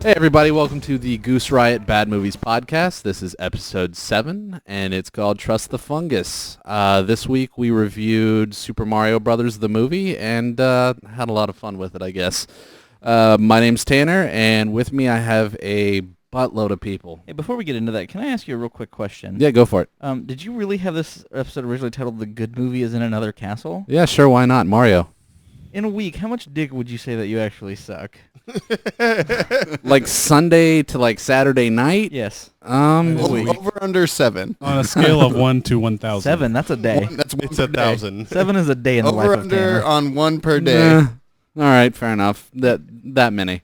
Hey everybody, welcome to the Goose Riot Bad Movies podcast. This is episode 7, and it's called Trust the Fungus. This week we reviewed Super Mario Brothers, the movie, and had a lot of fun with it, I guess. My name's Tanner, and with me I have a buttload of people. Hey, before we get into that, can I ask you a real quick question? Yeah, go for it. Did you really have this episode originally titled The Good Movie is in Another Castle? Yeah, sure, why not? Mario. In a week, how much dick would you say that you actually suck? Like Sunday to like Saturday night? Yes. Over under 7. On a scale of 1 to 1,000. 7, that's a day. That's one It's per 1,000. 7 is a day in the life Over of under Tanner. on 1 per day. All right, fair enough. That many.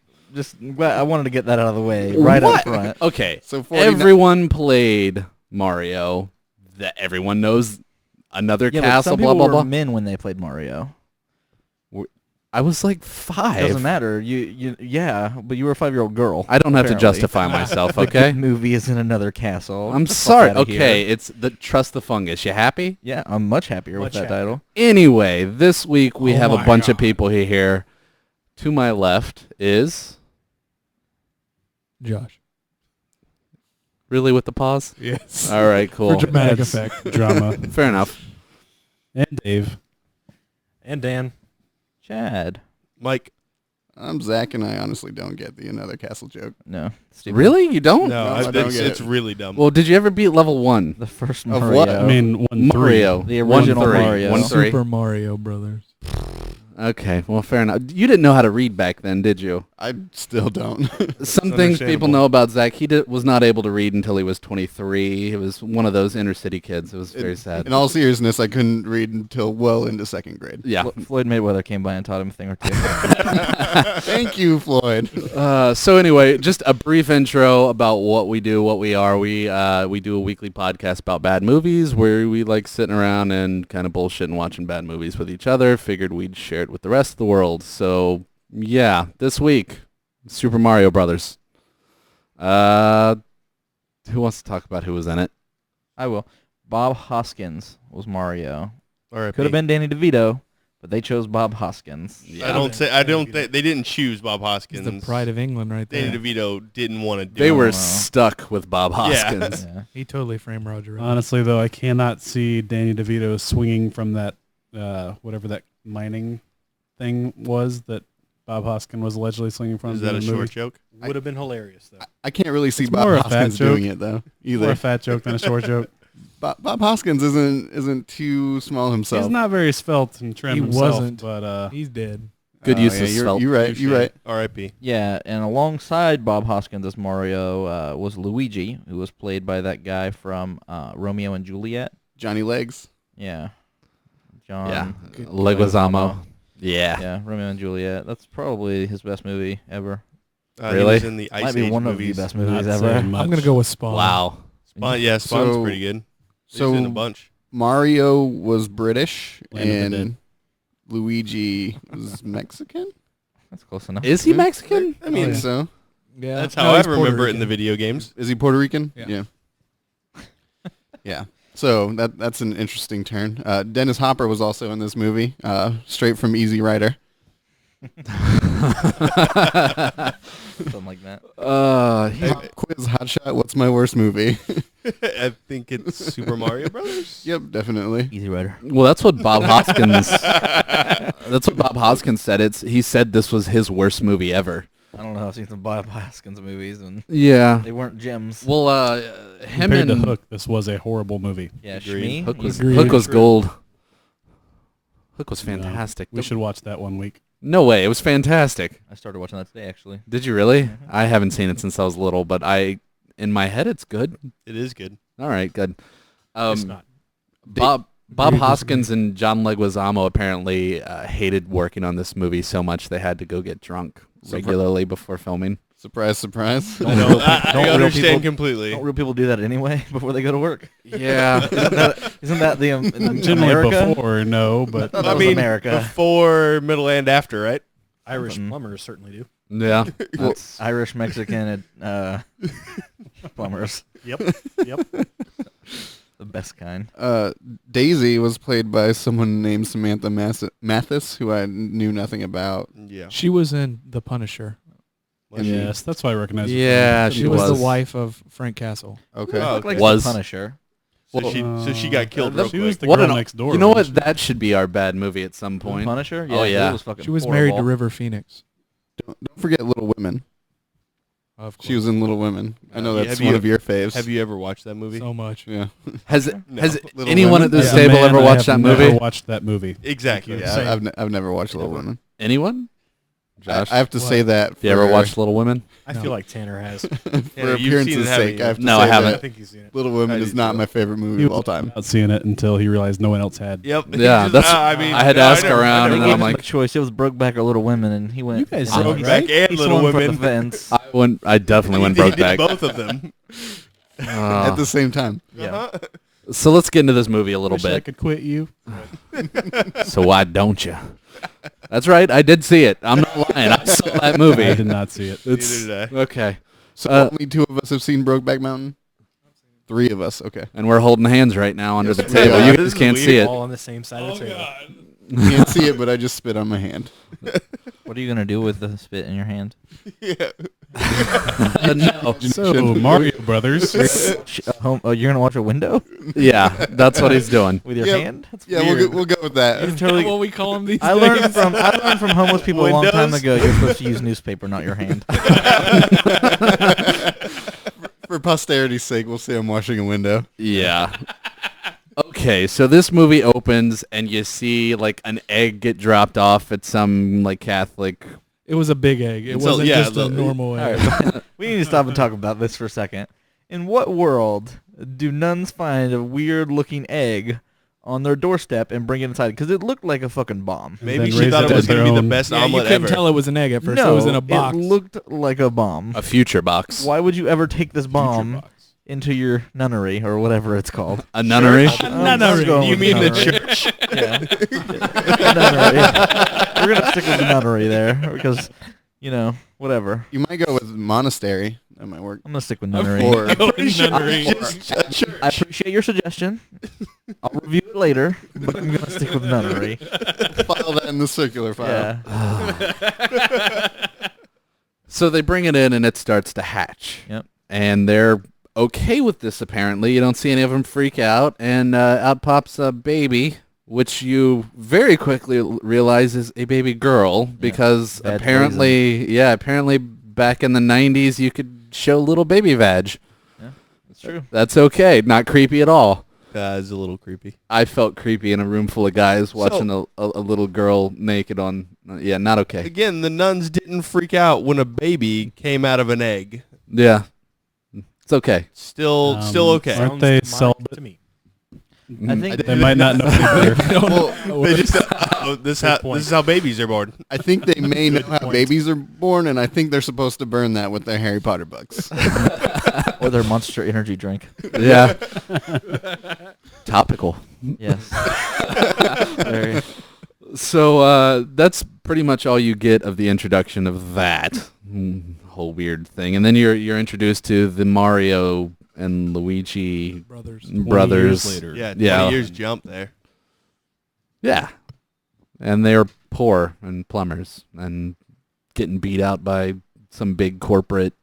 I wanted to get that out of the way right What? up front. Okay, So 49 everyone played Mario. That everyone knows another Yeah, but castle, some blah, people blah, were blah. men when they played Mario. I was like 5. Doesn't matter. Yeah, but you were a 5-year-old girl. I don't have to apparently. justify myself, okay? The movie is in another castle. I'm Get the fuck sorry. outta here. Okay, it's the Trust the Fungus. You happy? Yeah, I'm much happier with Much that title. Anyway, this week we Oh have a my bunch of God. people here. To my left is... Josh. Really with the pause? Yes. All right, cool. For dramatic That's- effect. Drama. Fair enough. And Dave. And Dan. Chad. Mike. I'm Zach, and I honestly don't get the another castle joke. No. Stupid. Really? You don't? No, I don't get it's it. really dumb. Well, did you ever beat level 1? The first Of Mario. what? I mean, 1-3. Mario. The original 1-3. Mario. 1-3. Super Mario Brothers. Okay, well, fair enough. You didn't know how to read back then, did you? I still don't. Some things people understandable. know about Zach. He was not able to read until he was 23. He was one of those inner city kids. It was very sad. In all seriousness, I couldn't read until well into 2nd grade. Yeah. Floyd Mayweather came by and taught him a thing or two. Thank you, Floyd. So anyway, just a brief intro about what we do, what we are. We do a weekly podcast about bad movies where we like sitting around and kind of bullshit and watching bad movies with each other. Figured we'd share it with the rest of the world. So yeah, this week, Super Mario Brothers. Who wants to talk about who was in it? I will. Bob Hoskins was Mario. R.I.P. Could have been Danny DeVito, but they chose Bob Hoskins. I don't think they didn't choose Bob Hoskins. He's the pride of England right there. Danny DeVito didn't want to do They it. were know. stuck with Bob Hoskins. Yeah. He totally framed Roger Rabbit. Honestly, though, I cannot see Danny DeVito swinging from that, whatever that mining thing was that Bob Hoskins was allegedly swinging from. Is that a in the short movie. joke? Would have been hilarious, though. I can't really see It's Bob more a fat Hoskins joke. doing it, though, More either. a fat joke than a short joke. Bob Hoskins isn't too small himself. He's not very svelte and trim He himself, wasn't. but He's dead. Good use yeah, of svelte. You're right. You're right. R.I.P. Yeah, and alongside Bob Hoskins as Mario was Luigi, who was played by that guy from Romeo and Juliet. Johnny Legs. Yeah. John. Yeah, Good- Leguizamo. Yeah. Yeah, Romeo and Juliet. That's probably his best movie ever. He Really? was in the Ice Might be Age one movies. of the best Not movies saying ever. much. I'm going to go with Spawn. Wow. Yeah, Spawn's So- pretty good. So He's in a bunch. Mario was British, Land of the and Luigi was Mexican. That's close enough. Is he Mexican? I mean, yeah. so Yeah. That's No, how I he's Puerto remember it in the Rican. video games. is he Puerto Rican? Yeah. Yeah. So that's an interesting turn. Dennis Hopper was also in this movie, straight from Easy Rider. Something like that. Pop quiz hotshot. What's my worst movie? I think it's Super Mario Brothers. Yep, definitely. Easy Rider. Well, that's what Bob Hoskins. That's what Bob Hoskins said. He said this was his worst movie ever. I don't know. I've seen some Bob Hoskins movies, and Yeah. they weren't gems. Well, him compared and to Hook, this was a horrible movie. Yeah, Agreed. Shmi. Hook was Agreed. Hook was gold. Hook was fantastic. We should watch that one week. No way, it was fantastic. I started watching that today, actually. Did you really? Mhm. I haven't seen it since I was little, but in my head, it's good. It is good. All right, good. It's not. Bob Agree, Hoskins and John Leguizamo apparently hated working on this movie so much they had to go get drunk regularly before filming. Surprise, surprise. I know. I Don't real understand people- completely. Don't real people do that anyway before they go to work? Yeah. Isn't that the in Generally America? before, no, but That I was mean, America. before, middle, and after, right? Irish Mhm. plumbers certainly do. Yeah. That's Irish, Mexican, plumbers. Yep. Yep. The best kind. Daisy was played by someone named Samantha Mathis, who I knew nothing about. Yeah. She was in The Punisher. Was she? Yes, that's why I recognize her. Yeah, from. she She was was. the wife of Frank Castle. Okay. Oh, Looked like Was. the Punisher. So she got killed real She was quick. the What girl an- next door. You know wasn't what? she? That should be our bad movie at some point. Punisher? Oh, yeah. It was fucking She was married to horrible. River Phoenix. Don't forget Little Women. Of course. She was in Little Women. I know Yeah, that's have one you- of your faves. Have you ever watched that movie? so much. Yeah. Has No. has Little anyone Women? at this As a table man, ever I watched that have movie? Never watched that movie. Exactly. Thank you. Yeah, Same. I've never watched Little Women. Anyone? Josh, I have to say that. you ever for- watched Little Women? I No. feel like Tanner has. for you've seen appearance's it, haven't sake? you? I have to No, say I haven't. I that think he's seen it. Little Women I is do not too. my favorite movie He of all was time. not seeing it until he realized no one else had. Yep. Yeah, He just- that's- I mean, I had to no, ask never- around, I and never then I'm He like, gave him a choice. It was Brokeback or Little Women, and he went. You guys and saw he- it, right? Brokeback and he Little swung for the Women. fence. I definitely went He did Brokeback. both of them. At the same time. Yeah. Uh-huh. So let's get into this movie a little Wish I bit. could quit you. So why don't you? That's right. I did see it. I'm not lying. I saw that movie. I did not see it. It's Neither did okay. So Uh, only two of us have seen Brokeback Mountain? Three of us. Okay. And we're holding hands right now under the Yes, we table. are. You This guys is can't weird. see it. All on the same side of the table. Can't see it, but I just spit on my hand. What are you gonna do with the spit in your hand? Yeah. No. So Mario Brothers. You're gonna watch a window Yeah, that's what he's doing. with your Yeah, hand? That's Yeah, weird. we'll go with that. You're totally. what we call them these I learned from homeless people a long time Windows? ago. You're supposed to use newspaper, not your hand. For posterity's sake, we'll say I'm washing a window. Yeah. Okay, so this movie opens and you see like an egg get dropped off at some like Catholic. It was a big egg. It So, wasn't yeah, just a normal All egg. right, we need to stop and talk about this for a second. In what world do nuns find a weird-looking egg on their doorstep and bring it inside? Because it looked like a fucking bomb. Maybe then she raise thought it it was as their going to be the own- best Yeah, you omelet couldn't ever. tell it was an egg at first. No, it was in a box. it looked like a bomb. A future box. Why would you ever take this Future bomb box. into your nunnery or whatever it's called? A nunnery? Nunnery. You mean the church? Yeah. Nunnery. We're gonna stick with the nunnery there because, whatever. You might go with monastery. That might work. I'm gonna stick with nunnery. Or Nunnery. I appreciate your suggestion. I'll review it later, but I'm gonna stick with nunnery. file that in the circular file. Yeah. So they bring it in and it starts to hatch. Yep. And they're okay with this apparently. You don't see any of them freak out. And out pops a baby, which you very quickly realize is a baby girl because Bad apparently back in the 90s you could show little baby vag. That's true. That's okay. Not creepy at all. It's a little creepy. I felt creepy in a room full of guys watching a little girl naked on. Yeah, not okay. Again, the nuns didn't freak out when a baby came out of an egg. Yeah, it's okay. Still okay. Aren't they Sounds celibate? to me? I think They might not know any better. Well, They just, this point. is how babies are born. I think they may know Good how point. babies are born, and I think they're supposed to burn that with their Harry Potter books. or their Monster Energy drink. Yeah. Topical. Yes. Very. So that's pretty much all you get of the introduction of that whole weird thing, and then you're introduced to the Mario and Luigi Brothers. brothers. later. Yeah, 20 Yeah. years jump there. Yeah, and they're poor and plumbers and getting beat out by some big corporate.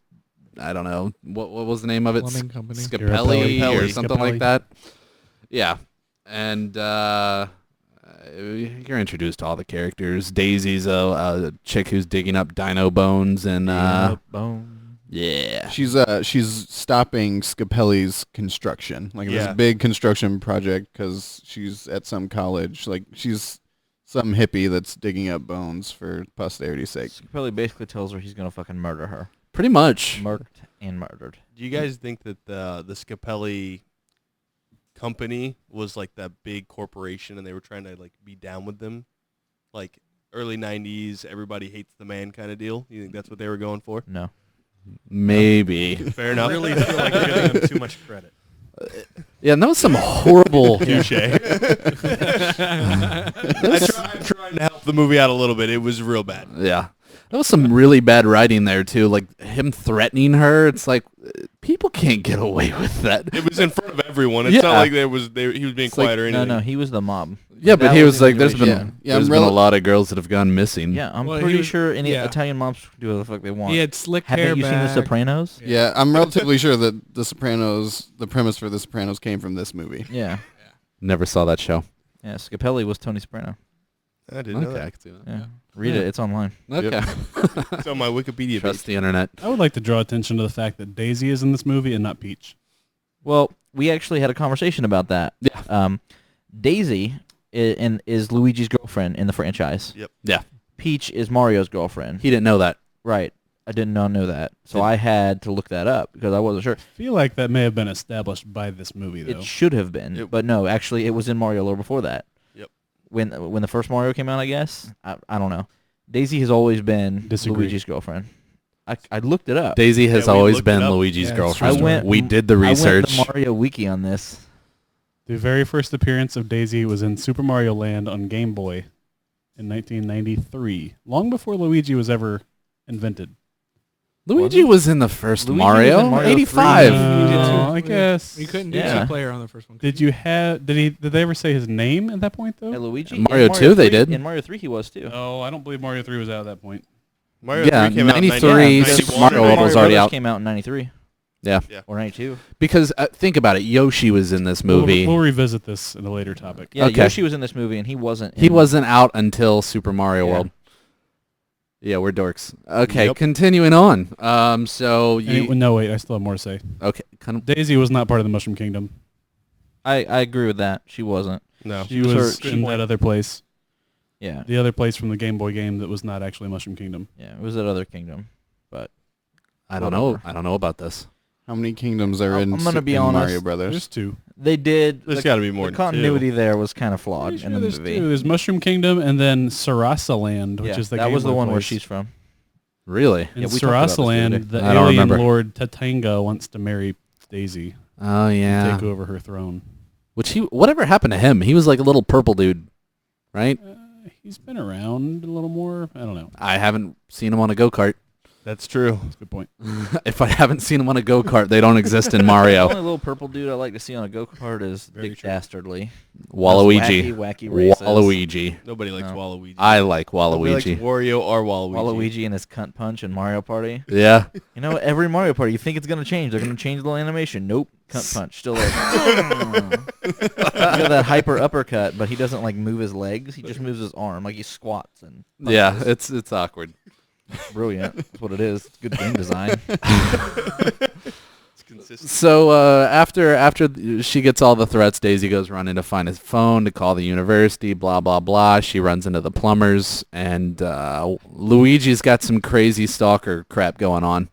I don't know what was the name of it? Plumbing company. Scapelli or Scapelli. something like that. Yeah, and you're introduced to all the characters. Daisy's a chick who's digging up dino bones, and Bone. yeah, She's stopping Scapelli's construction, like Yeah. this big construction project, because she's at some college. Like she's some hippie that's digging up bones for posterity's sake. Scapelli basically tells her he's gonna fucking murder her. pretty much. Murdered and murdered. Do you guys think that the Scapelli company was like that big corporation and they were trying to like be down with them? Like early 90s, everybody hates the man kind of deal? You think that's what they were going for? No. Maybe. Fair I enough. really feel like you're giving them too much credit. Yeah, and that was some horrible. Touche. I'm trying to help the movie out a little bit. It was real bad. Yeah. That was some really bad writing there too, like him threatening her. It's like people can't get away with that. It was in front of everyone. It's Yeah. not like he was being It's like- quiet or anything. No, he was the mob. Yeah, but That he was was the like, there's been innovation. Yeah, there's I'm been a rel- lot of girls that have gone missing. Yeah, I'm Well, he pretty was- sure any yeah. Italian moms can do what the fuck they want. He had slick hair Haven't you seen The back. Sopranos? Yeah, I'm relatively sure that The Sopranos, the premise for The Sopranos came from this movie. Yeah. Never saw that show. Yeah, Scapelli was Tony Soprano. I didn't know Okay, I that. can see that. Yeah. Read Yeah. it. It's online. Okay. It's on my Wikipedia Trust page. the internet. I would like to draw attention to the fact that Daisy is in this movie and not Peach. Well, we actually had a conversation about that. Yeah. Daisy is Luigi's girlfriend in the franchise. Yep. Yeah. Peach is Mario's girlfriend. He didn't know that. Right. I did not know that. So I had to look that up because I wasn't sure. I feel like that may have been established by this movie, though. It should have been. It- But no, actually, it was in Mario lore before that. Yep. When the first Mario came out, I guess. I don't know. Daisy has always been Disagree. Luigi's girlfriend. I looked it up. Daisy has Yeah, we always looked been it up. Luigi's Yeah, it's girlfriend. true. I went- we did the I went research. the Mario wiki on this. The very first appearance of Daisy was in Super Mario Land on Game Boy in 1993, long before Luigi was ever invented. Luigi was in the first Luigi was Mario. in Mario 85. 3. I guess. You couldn't do Yeah. two-player on the first one. Did you have? Did they ever say his name at that point though? Hey, Luigi. Mario in 2 they 3 did. In Mario 3 he was too. No, I don't believe Mario 3 was out at that point. Mario Yeah, 3 came out in 93, 91. Super Mario World was already Brothers out. came out in 93. Yeah. Or 92. Because think about it. Yoshi was in this movie. We'll revisit this in a later topic. Yeah, Okay. Yoshi was in this movie and he wasn't. He in- wasn't out until Super Mario Yeah. World. Yeah, we're dorks. Okay, Yep. continuing on. So you No, wait, I still have more to say. okay? Kind of, Daisy was not part of the Mushroom Kingdom. I agree with that. She wasn't. No. She was Good in point. that other place. Yeah. The other place from the Game Boy game that was not actually Mushroom Kingdom. Yeah, it was that other kingdom. But I don't know. Whatever. I don't know about this. How many kingdoms are I'm in, gonna be in honest. Mario Brothers? There's two. they did. There's the, got to be more the than continuity two. there was kind of flawed Pretty in sure the there's movie. two. There's Mushroom Kingdom and then Sarasa Land, which Yeah, is the that Game was the Boy one where place. she's from. Really? In Yeah, we talked about this the Sarasa other Land, day. the I don't alien remember. lord Tatanga wants to marry Daisy Oh and yeah. take over her throne. Which whatever happened to him? He was like a little purple dude, right? He's been around a little more. I don't know. I haven't seen him on a go-kart. That's true. That's a good point. If I haven't seen him on a go-kart, they don't exist in The Mario. only little purple dude I like to see on a go-kart is Very Dick true. Dastardly. Waluigi. Wacky races. Waluigi. Nobody likes No. Waluigi. I like Nobody likes Waluigi. Wario or Waluigi. Waluigi and his cunt punch in Mario Party. Yeah. You know, every Mario Party, you think it's going to change. They're going to change the animation. Nope. Cunt punch. Still like... you got that hyper uppercut, but he doesn't, like, move his legs. He just moves his arm. Like, he squats and punches. Yeah. It's awkward. Brilliant. That's what it is. It's good game design. It's consistent. So after she gets all the threats, Daisy goes running to find his phone to call the university. Blah blah blah. She runs into the plumbers, and Luigi's got some crazy stalker crap going on.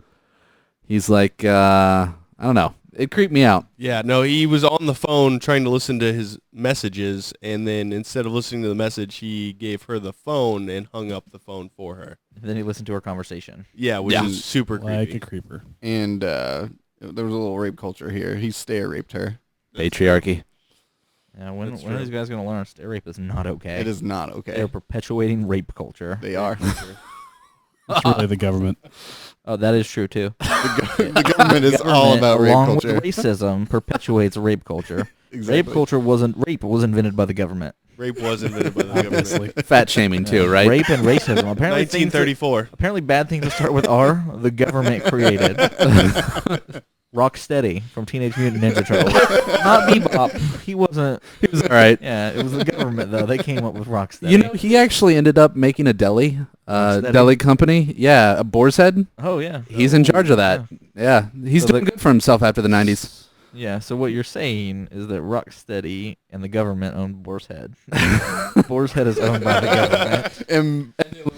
He's like, I don't know. It creeped me out. Yeah, no, he was on the phone trying to listen to his messages, and then instead of listening to the message, he gave her the phone and hung up the phone for her. Then he listened to her conversation. Yeah, which Yeah. is super Like creepy. a creeper. And there was a little rape culture here. He stare raped her. Patriarchy. Yeah, when That's are true. these guys going to learn stare rape is not okay? It is not okay. They're perpetuating rape culture. They are. It's really the government. Oh, that is true, too. The government is all Government, about rape along culture. with racism, perpetuates rape culture. Exactly. Rape culture wasn't rape. It was invented by the government. Rape was invented by the government. Obviously. Fat shaming too, right? Rape and racism. Apparently, apparently, bad things that start with R, the government created. Rocksteady from Teenage Mutant Ninja Turtles. Not Bebop. He wasn't. He was all right. Yeah, it was the government though. They came up with Rocksteady. You know, he actually ended up making a deli, Rocksteady? deli company. Yeah, a Boar's Head. Oh yeah. He's in charge of that. Yeah, he's So doing the- good for himself after the 90s. Yeah. So what you're saying is that Rocksteady and the government owned Boar's Head. Boar's Head is owned by the government. And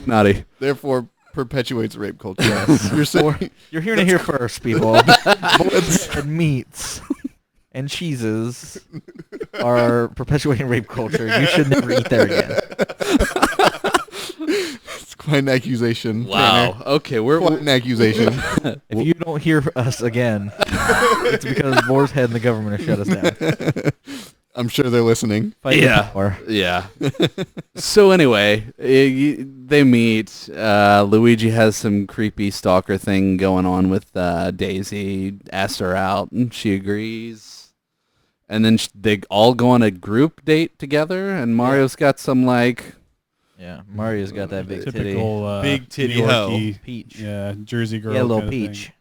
Naughty. therefore perpetuates rape culture. You're saying You're hearing it here first, people. Boar's Head meats and cheeses are perpetuating rape culture. You should never eat there again. it's quite an accusation. Wow. Okay, Tanner. Quite an accusation. If you don't hear us again, it's because Boar's Head and the government have shut us down. I'm sure they're listening. Fight Yeah. the power. Yeah. So anyway, they meet. Luigi has some creepy stalker thing going on with Daisy. Asks her out, and she agrees. And then they all go on a group date together, and Mario's got some like Yeah, Mario's got that big titty. Typical Big titty New hoe. Yorkie, Peach. Yeah, Jersey girl. Yeah, little kinda thing. Peach.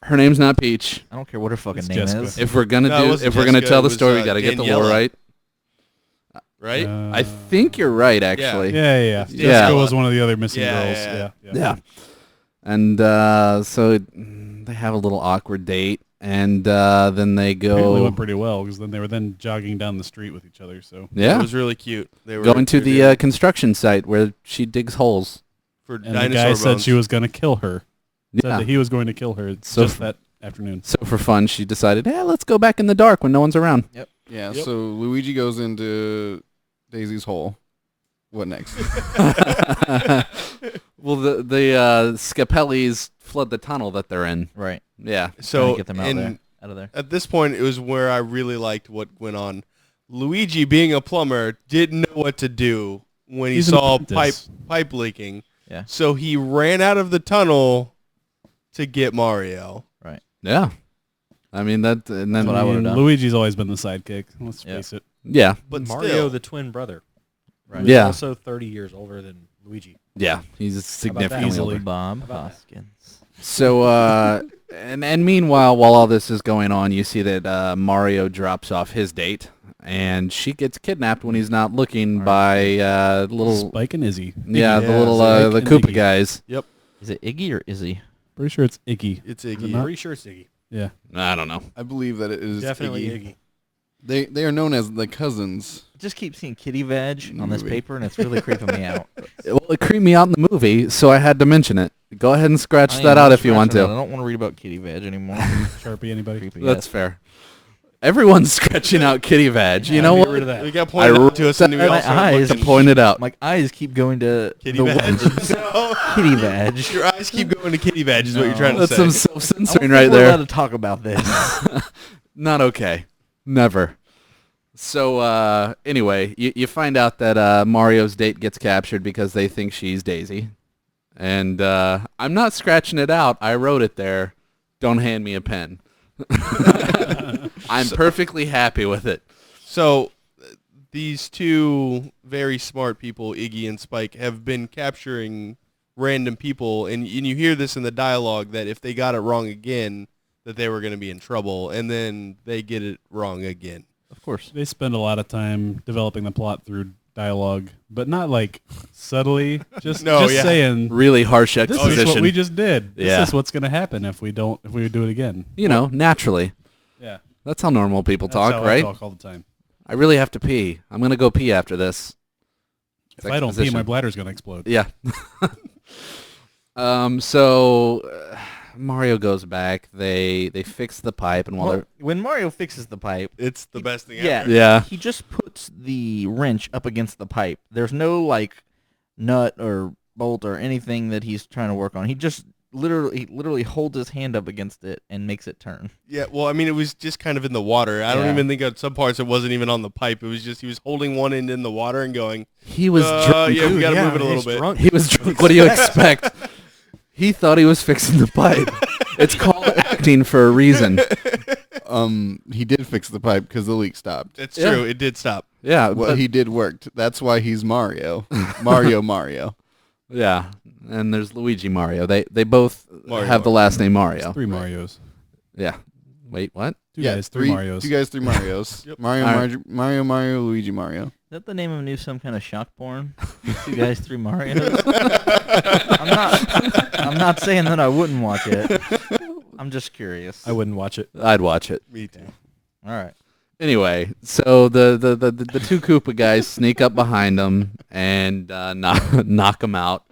her name's not Peach. I don't care what her fucking It's name Jessica. is. If we're gonna No, it do, wasn't if we're gonna Jessica, tell it the was, story, we gotta get the lore Daniela. right. Right? I think you're right, actually. Yeah. Yeah. Jessica was one of the other missing Yeah, girls. yeah, Yeah. And so they have a little awkward date, and then they Apparently go went pretty well because then they were jogging down the street with each other. So It yeah, was really cute. They were going to they were the construction site where she digs holes. for and dinosaur the guy bones. said she was going to kill her. Said Yeah. that he was going to kill her So just that afternoon. So for fun, she decided, hey, let's go back in the dark when no one's around. Yeah, Yep. so Luigi goes into Daisy's hole. What next? Well, the Scapellis flood the tunnel that they're in. Right. Yeah. Trying So to get them out and there. Out of there. at this point, it was where I really liked what went on. Luigi, being a plumber, didn't know what to do when he He's an saw apprentice. pipe leaking. Yeah. So he ran out of the tunnel to get Mario. Right. Yeah. I mean, that, and then, what I would've done. Luigi's always been the sidekick. Let's Yeah. face it. yeah. But Mario, still, the twin brother, Right. who's Yeah. also 30 years older than Luigi. Yeah. He's significantly Easily. older. Bob about that? Hoskins. So, and meanwhile, while all this is going on, you see that Mario drops off his date, and she gets kidnapped when he's not looking by little, Spike and Izzy. yeah, the Yeah, little Spike the and Koopa Iggy. guys. Is it Iggy or Izzy? Pretty sure it's Icky. it's Is it Iggy. not? Pretty sure it's Iggy. Yeah. I don't know. I believe that it is Definitely Iggy. Iggy. They are known as the cousins. I just keep seeing kitty veg on this Movie. paper, and it's really creeping me out. Well, it creeped me out in the movie, so I had to mention it. Go ahead and scratch I that am out not if you want scratching to. it. I don't want to read about kitty veg anymore. Sharpie, anybody? Creepy. That's yes. fair. Everyone's scratching out kitty veg. You Yeah, know get what? rid of that. We got pointed out to us, and we My also eyes- fucking- To point it out. My eyes keep going to Kitty the veg. words No. kitty veg. Your eyes keep going to kitty veg is what you're trying to That's say. some I self-censoring don't right think we're there. allowed to talk about this. Not okay. Never. So anyway, you find out that Mario's date gets captured because they think she's Daisy. And I'm not scratching it out. I wrote it there. Don't hand me a pen. I'm perfectly happy with it. So these two very smart people, Iggy and Spike, have been capturing random people, and you hear this in the dialogue that if they got it wrong again, that they were going to be in trouble, and then they get it wrong again. Of course. They spend a lot of time developing the plot through dialogue, but not like subtly. Just Yeah. saying. Really harsh This exposition. is what we just did. Yeah. This is what's going to happen if we do it again. You know, naturally. Yeah. That's how normal people That's talk, how right? I talk all the time. I really have to pee. I'm going to go pee after this. If I don't pee, Exposition. my bladder's going to explode. Yeah. So Mario goes back. They fix the pipe, and while Well, when Mario fixes the pipe, It's the best thing yeah, ever. Yeah. he just puts the wrench up against the pipe. There's no like nut or bolt or anything that he's trying to work on. He just literally holds his hand up against it and makes it turn. Yeah, well, I mean, it was just kind of in the water. I don't Yeah. even think at some parts it wasn't even on the pipe. It was just he was holding one end in the water and going, he was drunk. yeah, we got to Yeah, move it a little he's bit. drunk. He was drunk. What do you expect? He thought he was fixing the pipe. It's called acting for a reason. He did fix the pipe because the leak stopped. It's Yeah. true. It did stop. Yeah, What but- he did worked. That's why he's Mario. Mario. yeah. And there's Luigi Mario. They both Mario have the last name Mario. 3 Marios. Yeah. Wait, what? Two guys, 3 Marios. 3 Marios. Yep. Mario, Alright. Mario, Luigi, Mario. Is that the name of some kind of shock porn? 2 guys, 3 Marios. I'm not saying that I wouldn't watch it. I'm just curious. I wouldn't watch it. I'd watch it. Me too. All right. Anyway, so the two Koopa guys sneak up behind them and knock them out,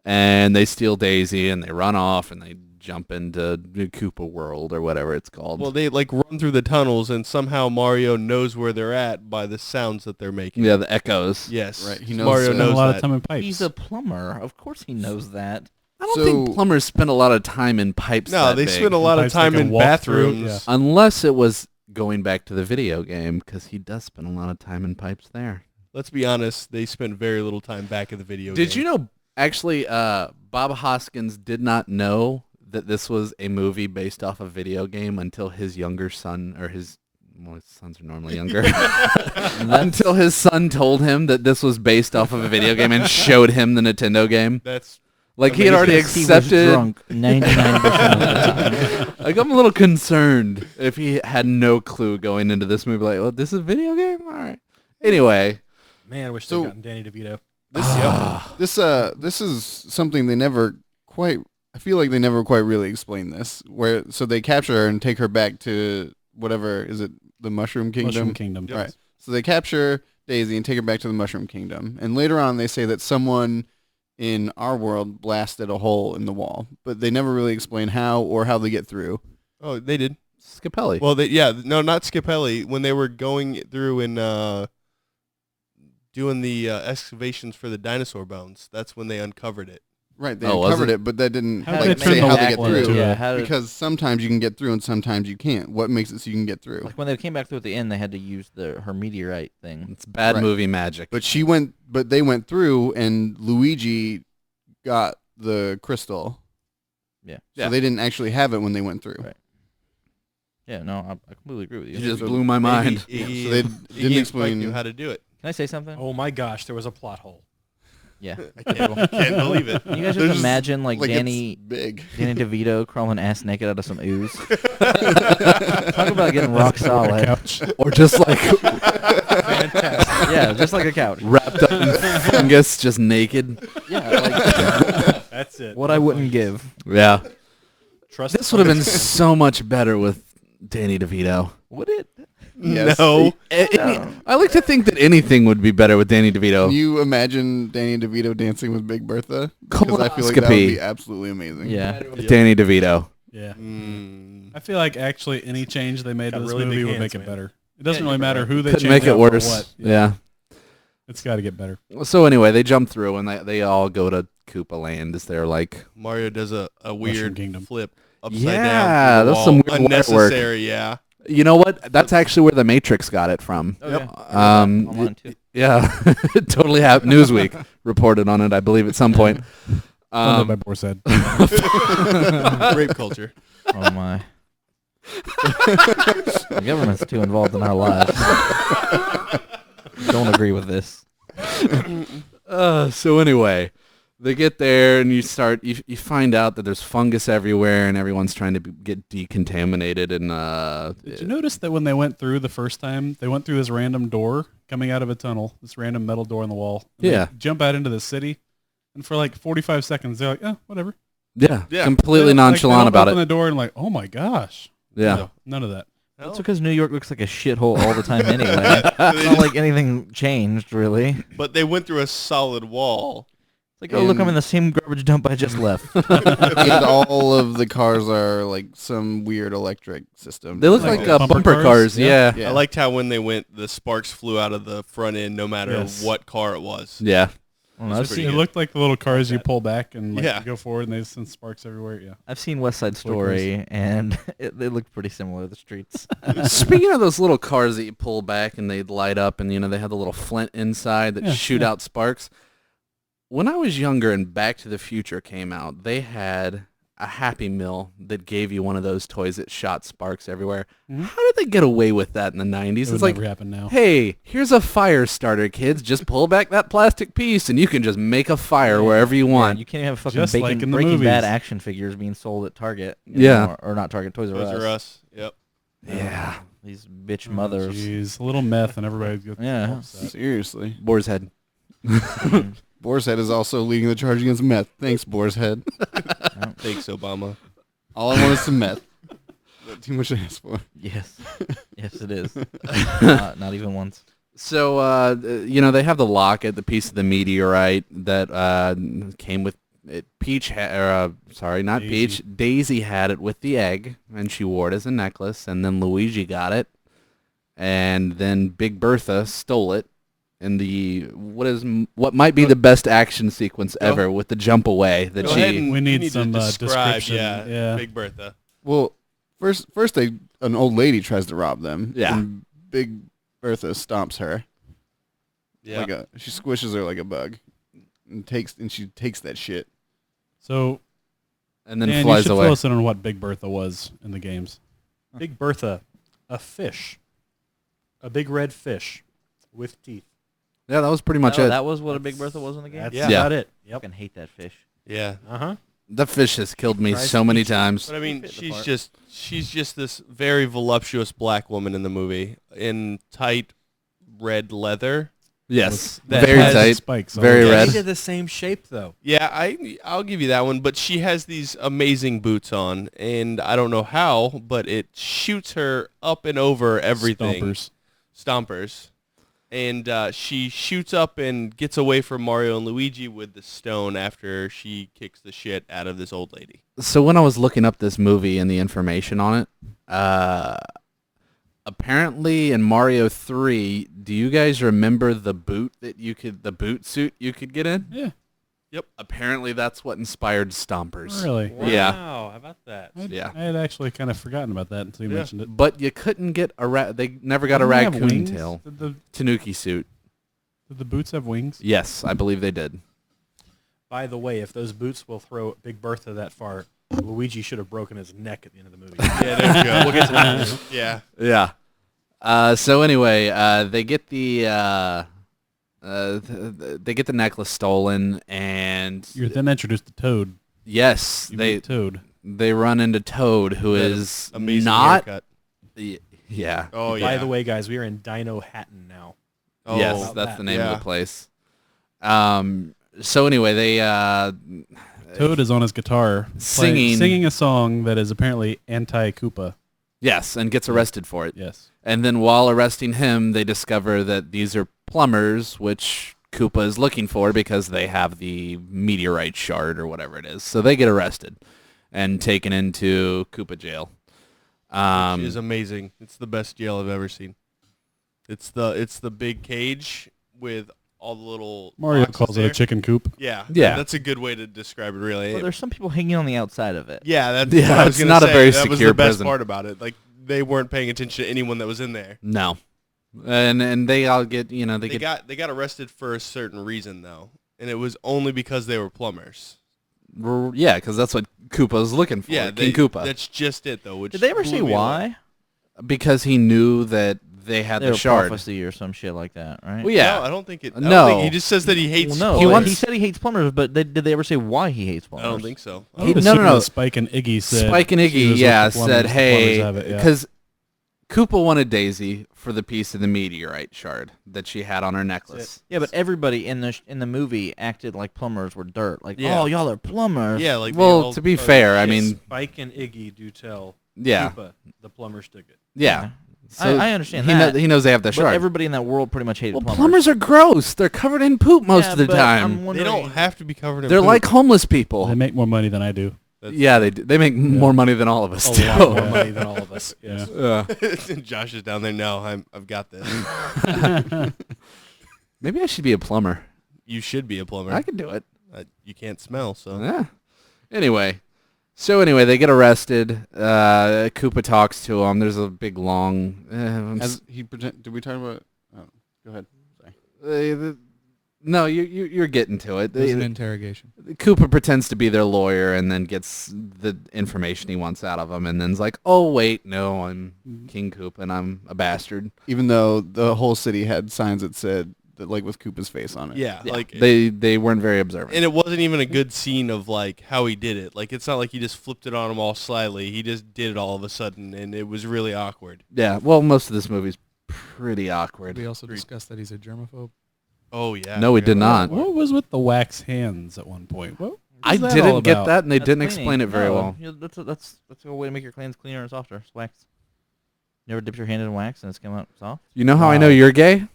and they steal Daisy and they run off and they jump into the Koopa World or whatever it's called. Well, they like run through the tunnels, and somehow Mario knows where they're at by the sounds that they're making. yeah, the echoes. Yes. Right, he knows Mario that. Spend knows a lot that. of time in pipes. He's a plumber. Of course he knows that. I don't think So- plumbers spend a lot of time in pipes. No, that they big. spend a lot of Pipes they time can in walk through, bathrooms. yeah. Unless it was going back to the video game, because he does spend a lot of time in pipes there. Let's be honest, they spent very little time back in the video game. Did you know, actually, Bob Hoskins did not know that this was a movie based off a video game until his younger son, or his Well, his sons are normally younger. Until his son told him that this was based off of a video game and showed him the Nintendo game. That's Like he had already Because he was accepted. drunk 99% of the time. Like I'm a little concerned if he had no clue going into this movie. Like, well, this is a video game. All right. Anyway, Man, I wish So- they'd gotten Danny DeVito. This is something they never quite. I feel like they never quite really explained this. So they capture her and take her back to whatever is it, the Mushroom Kingdom? Mushroom Kingdom. Yep. Right. So they capture Daisy and take her back to the Mushroom Kingdom. And later on, they say that someone in our world blasted a hole in the wall, but they never really explain how or how they get through. oh, they did. Scapelli. Well, no, not Scapelli. When they were going through and doing the excavations for the dinosaur bones, that's when they uncovered it. Right. They Oh, was uncovered it? it, but that didn't How did like they say turn how the they get wall through. into Yeah, it? how did, Because sometimes you can get through and sometimes you can't. What makes it so you can get through? like when they came back through at the end, they had to use her meteorite thing. It's bad Right. movie magic. But they went through and Luigi got the crystal. Yeah. So Yeah. they didn't actually have it when they went through. Right. Yeah, no, I completely agree with you. You just So blew my mind. Maybe So they Iggy didn't and Spike explain. knew how to do it. Can I say something? Oh my gosh, there was a plot hole. Yeah. I can't believe it. Can you guys They're just just, imagine like it's Danny big. DeVito crawling ass naked out of some ooze? Talk about getting rock solid. Couch. Or just like Yeah, just like a couch. wrapped up in fungus, just naked. Yeah, like That's it. what I wouldn't give. Yeah. Trust This would have been so much better with Danny DeVito. Would it? Yes. No. I like to think that anything would be better with Danny DeVito. Can you imagine Danny DeVito dancing with Big Bertha? Because I feel like that would Colonoscopy. be absolutely amazing. Yeah. With Danny DeVito. Yeah. Mm. I feel like actually any change they made Got to this really movie big would hands, make it man. better. It doesn't Yeah, really you're matter right. who they Couldn't change make it out for worse. what. Yeah. It's got to get better. So anyway, they jump through and they all go to Koopa Land as they're like, Mario does a weird Kingdom. flip upside Yeah, down. through the that's some wall. weird wire work. Unnecessary, yeah. you know what? That's actually where the Matrix got it from. Oh, yeah. Online too. Yeah, totally. Newsweek reported on it, I believe, at some point. Funded by Borsad. Rape culture. Oh my. The government's too involved in our lives. Don't agree with this. So anyway, they get there and you find out that there's fungus everywhere and everyone's trying to get decontaminated and Did you notice that when they went through the first time, they went through this random door coming out of a tunnel, this random metal door in the wall. And Yeah. They jump out into the city, and for like 45 seconds, they're like, oh, whatever. yeah, Yeah. completely They don't- like, nonchalant they don't about open it. the door and like, oh my gosh. Yeah. No, none of that. That's because New York looks like a shithole all the time anyway. It's not like anything changed, really. It's But they went through a solid wall. like, oh, look, I'm in the same garbage dump I just left. And all of the cars are like some weird electric system. They look Like like, bumper bumper cars? cars. Yeah. Yeah. I liked how when they went, the sparks flew out of the front end no matter Yes. what car it was. Yeah. Well, I've pretty It seen good. looked like the little cars you pull back and like, Yeah. you go forward and they send sparks everywhere. Yeah. I've seen West Side Story, and they looked pretty similar, the streets. Speaking of those little cars that you pull back and they light up and, they have the little flint inside that Yeah, shoot yeah. out sparks. When I was younger and Back to the Future came out, they had a Happy Meal that gave you one of those toys that shot sparks everywhere. Mhm. How did they get away with that in the 90s? It It's would like, never happen now. hey, here's a fire starter, kids. Just pull back that plastic piece and you can just make a fire wherever you Yeah, want. you can't have fucking Just like in the Breaking Bad movies. action figures being sold at Target. Yeah. Or not Target, Toys R Those Us. are us. Yep. Yeah. These bitch mothers. Jeez, a little meth and everybody goes. Yeah. upset. Seriously. Boar's Head. Boar's Head is also leading the charge against meth. Thanks, Boar's Head. Thanks, Obama. All I want is some meth. Not too much to ask for. Yes. Yes, it is. Not even once. So, they have the locket, the piece of the meteorite that came with it. Not Daisy. Peach. Daisy had it with the egg, and she wore it as a necklace, and then Luigi got it, and then Big Bertha stole it in what might be the best action sequence ever with the jump away that Go ahead she... and We you need to some, describe, description. Yeah. Big Bertha. Well, first an old lady tries to rob them. Yeah. And Big Bertha stomps her. Yeah. She squishes her like a bug. And she takes that shit. So, and then Dan, you flies should away. fill us in on what Big Bertha was in the games. Big Bertha, a fish. A big red fish with teeth. Yeah, that was pretty much Oh, it. that was what a Big Bertha was in the game? That's Yeah. about it. I Yep. fucking hate that fish. Yeah. Uh-huh. The fish has killed me Tries so to many eat you. times. But I mean, Fit the she's part. just this very voluptuous black woman in the movie in tight red leather. Yes, That very has tight, spikes. very all red. They did the same shape though. Yeah, I'll give you that one. But she has these amazing boots on, and I don't know how, but it shoots her up and over everything. Stompers. And she shoots up and gets away from Mario and Luigi with the stone after she kicks the shit out of this old lady. So when I was looking up this movie and the information on it, apparently in Mario 3, do you guys remember the boot suit you could get in? Yeah. Yep. Apparently that's what inspired Stompers. Really? Yeah. Wow, how about that? Yeah. I had actually kind of forgotten about that until you Yeah. mentioned it. But you couldn't get they never got a Didn't they have raccoon wings? tail Did the Tanuki suit. boots have wings? Yes, I believe they did. By the way, if those boots will throw Big Bertha that far, Luigi should have broken his neck at the end of the movie. Yeah, there you go. We'll get to that. Yeah. Yeah. So anyway, they get the they get the necklace stolen, and You're then introduced to Toad. yes, You they meet Toad. they run into Toad, who That is amazing not. haircut. Yeah. Oh yeah. By the way, guys, we are in Dino Hatton now. Oh, Yes, About that's that. the name of Yeah. the place. So anyway, they Toad is on his guitar singing a song that is apparently anti-Koopa. yes, and gets arrested for it. Yes. And then while arresting him, they discover that these are plumbers, which Koopa is looking for because they have the meteorite shard or whatever it is. So they get arrested and taken into Koopa jail. Which is amazing. It's the best jail I've ever seen. It's the big cage with all the little Mario boxes calls it there. a chicken coop. Yeah. Yeah. That's a good way to describe it, really. Well, there's some people hanging on the outside of it. Yeah, that's Yeah, what I was it's gonna not a say. very that was secure the best prison. part about it. Like they weren't paying attention to anyone that was in there. No. And they all get, they get They got arrested for a certain reason though, and it was only because they were plumbers. yeah, because that's what Koopa's looking for. Yeah, King Koopa. That's just it though. Which Did they ever blew say me away. why? Because he knew that they had They the were shard. prophecy or some shit like that, right? Well, yeah. No, I don't think it. I No. don't think, he just says that he hates. Well, no, He he, wants- said he hates plumbers, but did they ever say why he hates I plumbers? don't think so. I would no, assume no. that Spike and Iggy said. Spike and she Iggy, was with yeah, the plumbers, said, the hey, plumbers have it, yeah. because Koopa wanted Daisy for the piece of the meteorite shard that she had on her necklace. Yeah, but everybody in the movie acted like plumbers were dirt. Like, Yeah. oh, y'all are plumbers. Yeah, like they Well, all to be are fair, I shit. mean, Spike and Iggy do tell yeah, Koopa the plumber's ticket. yeah. I understand he that. he knows they have the But shard. everybody in that world pretty much hated Well, plumbers. plumbers are gross. They're covered in poop most Yeah, of the but time. I'm They wondering, don't have to be covered in. They're poop. like homeless people. They make more money than I do. Yeah, they do. They make more money than all of us A do. lot more money than all of us. Yes. Yeah. Josh is down there. No, I've got this. Maybe I should be a plumber. You should be a plumber. I can do it. You can't smell, so. Yeah. Anyway, they get arrested. Koopa talks to him. There's a big long. As he did we talk about? Oh, go ahead. Sorry. No, you're getting to it. There's an interrogation. Koopa pretends to be their lawyer and then gets the information he wants out of him, and then's like, oh wait, no, I'm King Koopa and I'm a bastard. Even though the whole city had signs that said that, like, with Koopa's face on it. Yeah, Yeah, like they weren't very observant. and it wasn't even a good scene of like how he did it. Like it's not like he just flipped it on him all slyly. He just did it all of a sudden, and it was really awkward. Yeah, well, most of this movie's pretty awkward. We also discussed that he's a germaphobe. Oh yeah. No, we I did forgot not. about that What was with the wax hands at one point? What I was that all didn't get about? that, and they That's didn't cleaning. explain it very No, well. you know, that's a way to make your cleanse cleaner and softer. It's wax. You ever dipped your hand in wax and it's come out soft? You know how I Wow. know you're gay?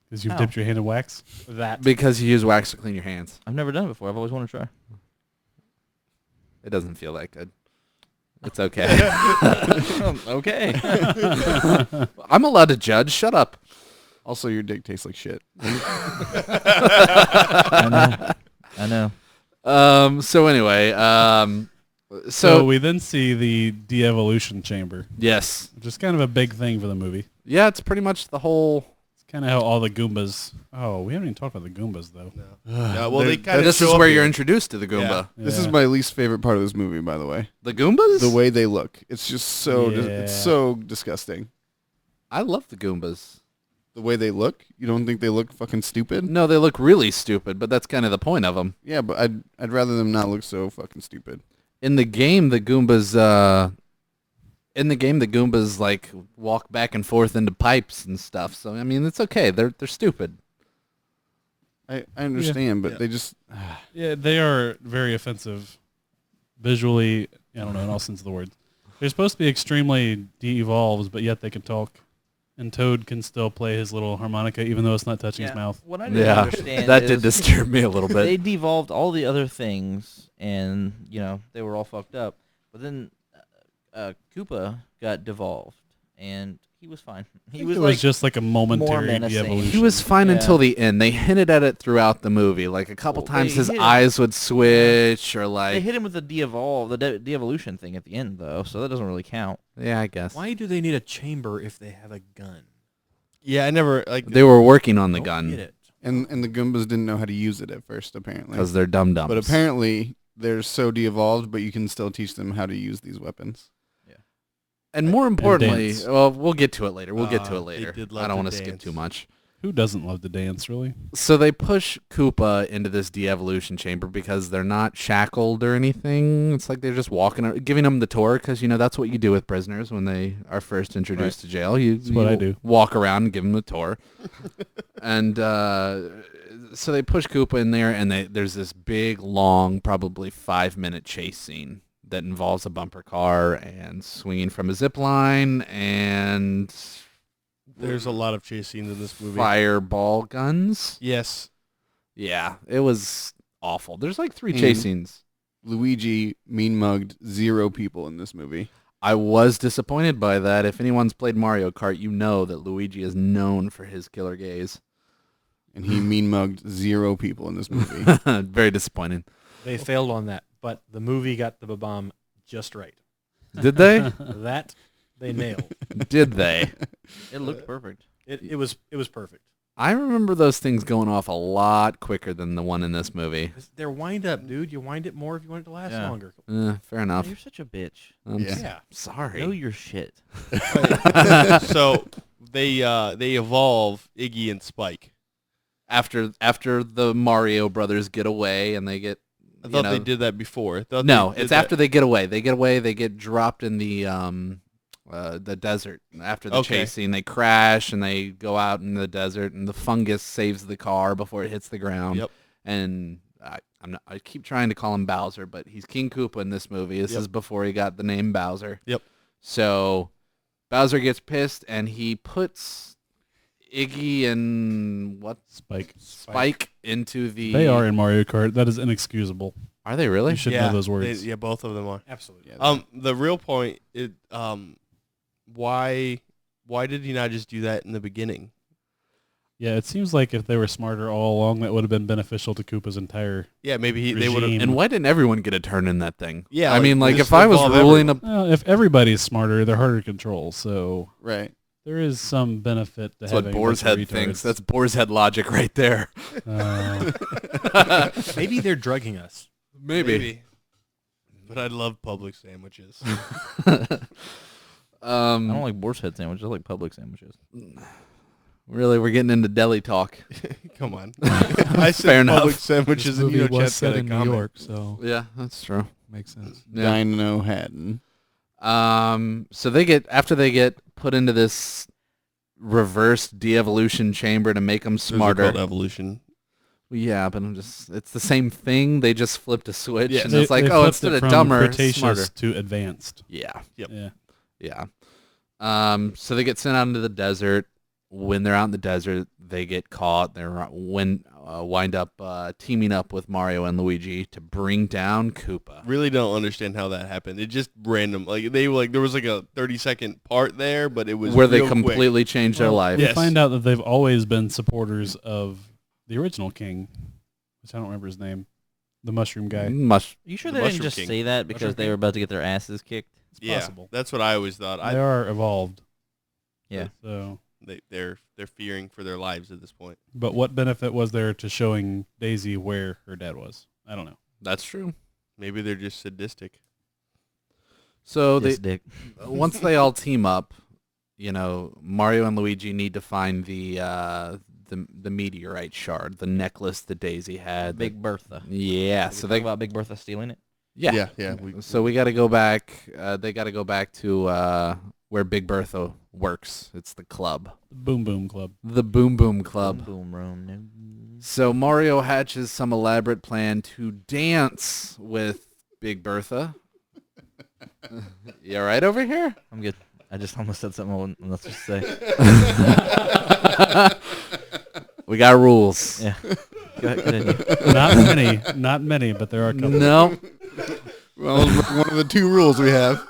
Because you've How? dipped your hand in wax? That. Because you use wax to clean your hands. I've never done it before. I've always wanted to try. It doesn't feel that good. It's okay. Okay. I'm allowed to judge. Shut up. Also, your dick tastes like shit. I know. So anyway, So so we then see the de-evolution chamber, yes, which is kind of a big thing for the movie. yeah, it's pretty much the whole. It's kind of how all the Goombas... Oh, we haven't even talked about the Goombas, though. Yeah, well, they kind of. This is where you're introduced to the Goomba. This is Yeah. my least favorite part of this movie, by the way. The Goombas? The way they look. It's just so Yeah. it's so disgusting. I love the Goombas. The way they look, you don't think they look fucking stupid? No, they look really stupid, but that's kind of the point of them. Yeah, but I'd rather them not look so fucking stupid. In the game, the Goombas like walk back and forth into pipes and stuff. So I mean, it's okay. They're stupid. I understand, but Yeah. they just Yeah, they are very offensive visually. I don't know, in all sense of the word. They're supposed to be extremely de-evolved, but yet they can talk. And Toad can still play his little harmonica, even though it's not touching his mouth. What I didn't Yeah, understand that is did disturb me a little they bit. devolved all the other things, and they were all fucked up. But then Koopa got devolved, and he was fine. He was it like was just like a momentary menacing. de-evolution. He was fine Yeah. until the end. They hinted at it throughout the movie. Like a couple Well, times they his hit him. eyes would switch or they like, hit him with the de-evolution thing at the end, though, so that doesn't really count. yeah, I guess. Why do they need a chamber if they have a gun? Yeah, I never like. They were working on the Don't gun get it. and the Goombas didn't know how to use it at first, apparently. because they're dum-dums. But apparently they're so de-evolved, but you can still teach them how to use these weapons. And more importantly, dance. well, we'll get to it later. We'll get to it They later. did I love don't to want to skip dance. too much. Who doesn't love to dance, really? So they push Koopa into this de-evolution chamber because they're not shackled or anything. It's like they're just walking, giving them the tour because, that's what you do with prisoners when they are first introduced to jail. That's what I do. Walk around and give them the tour. And so they push Koopa in there, and there's this big, long, probably 5-minute chase scene that involves a bumper car and swinging from a zip line and There's a lot of chase scenes in this movie. fireball guns. Yes. Yeah, it was awful. There's like 3 chase scenes. Luigi mean-mugged 0 people in this movie. I was disappointed by that. If anyone's played Mario Kart, you know that Luigi is known for his killer gaze. And he mean-mugged 0 people in this movie. Very disappointing. They failed on that, but the movie got the bomb just right. Did they? That they nailed. Did they? It looked perfect. It was perfect. I remember those things going off a lot quicker than the one in this movie. They're wind up, dude. You wind it more if you want it to last Yeah. longer. Fair enough. You're such a bitch. I'm Yeah. Yeah. sorry. Know your shit. So they evolve Iggy and Spike. After the Mario brothers get away and they get I thought they did that before. I thought No, they did it's that- after they get away. They get away, they get dropped in the desert. After the Okay. chase scene, they crash and they go out in the desert and the fungus saves the car before it hits the ground. Yep. And I keep trying to call him Bowser, but he's King Koopa in this movie. This Yep. is before he got the name Bowser. Yep. So Bowser gets pissed and he puts Iggy and Spike into the. They are in Mario Kart. That is inexcusable. Are they really? You should know those words. Yeah, both of them are. Absolutely. Yeah, The real point is, why did he not just do that in the beginning? Yeah, it seems like if they were smarter all along, that would have been beneficial to Koopa's entire... Yeah, maybe they would have. Regime. And why didn't everyone get a turn in that thing? Yeah, I mean, like just if I was involve ruling a everyone. If everybody's smarter, they're harder to control. So Right. there is some benefit to That's what having Boar's a bunch of Head thinks. retards. That's Boar's Head logic right there. Maybe they're drugging us. Maybe. But I love public sandwiches. I don't like boar's head sandwiches. I like public sandwiches. Really, we're getting into deli talk. Come on. I said Fair enough. public This sandwiches and movie was Chet's got set a in New comment. York, so Yeah, that's true. makes sense. Yeah. Dino Hatton. So after they get put into this reverse de-evolution chamber to make them Those are smarter. called evolution. Yeah, but it's the same thing. They just flipped a switch, Yes. and it's like, oh, flipped instead it of from dumber, Cretaceous smarter. to advanced. Yeah, Yep. Yeah. yeah. So they get sent out into the desert. When they're out in the desert, they get caught. They wind up teaming up with Mario and Luigi to bring down Koopa. Really don't understand how that happened. It just random. There was like a 30-second part there, but it was Where they real quick. completely changed their life. We Yes. find out that they've always been supporters of the original king, which I don't remember his name, the mushroom guy. Mush. You sure The they didn't Mushroom just King. say that because Mushroom they King. were about to get their asses kicked? It's Yeah, possible. that's what I always thought. They are evolved. Yeah. So, They're fearing for their lives at this point. but what benefit was there to showing Daisy where her dad was? I don't know. That's true. Maybe they're just sadistic. So This dick. once they all team up, Mario and Luigi need to find the meteorite shard, the necklace that Daisy had. Big Bertha. Yeah, Did so we they talk about Big Bertha stealing it. yeah. Yeah. So we got to go back. They got to go back to where Big Bertha works. It's the club, Boom Boom Club. the Boom Boom Club. Boom room. No. So Mario hatches some elaborate plan to dance with Big Bertha. You all right over here? I'm good. I just almost said something I wasn't supposed to say. We got rules. Yeah. Go ahead. Not many, but there are a couple. No. Well, one of the two rules we have.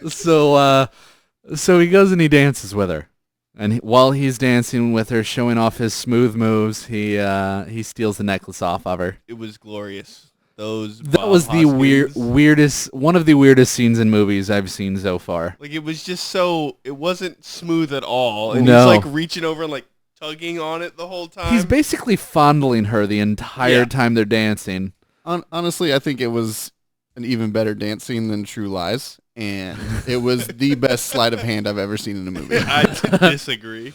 So he goes and he dances with her, and while he's dancing with her, showing off his smooth moves, he steals the necklace off of her. It was glorious. Those That Bob was the Hoskins. weirdest, one of the weirdest scenes in movies I've seen so far. Like it was just so. It wasn't smooth at all, and No. he's like reaching over and like tugging on it the whole time. He's basically fondling her the entire time they're dancing. Honestly, I think it was an even better dance scene than True Lies, and it was the best sleight of hand I've ever seen in a movie. I disagree.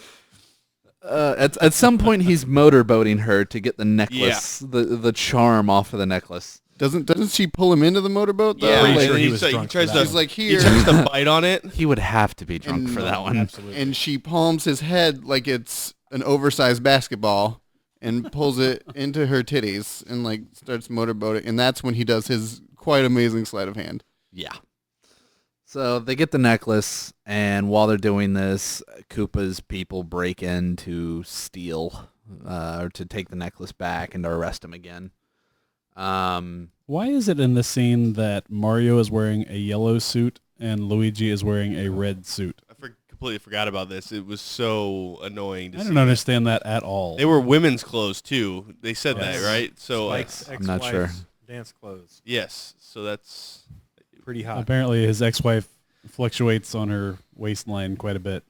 At some point, he's motorboating her to get the necklace, the charm off of the necklace. Doesn't she pull him into the motorboat though? Yeah, Pretty Like, sure he he's was like, drunk he tries for to. that she's like He here, tries to bite on it. He would have to be drunk And- for that one. Absolutely. and she palms his head like it's an oversized basketball and pulls it into her titties and like starts motorboating, and that's when he does his quite amazing sleight of hand. Yeah. So they get the necklace, and while they're doing this, Koopa's people break in to steal, or to take the necklace back and to arrest him again. Why is it in the scene that Mario is wearing a yellow suit and Luigi is wearing a red suit? I completely forgot about this. It was so annoying to I see. don't understand that at all. They were women's clothes too. They said Yes. that, right? So Spike's I'm not sure. ex-wife's dance clothes. yes. So that's Pretty hot. Apparently his ex-wife fluctuates on her waistline quite a bit.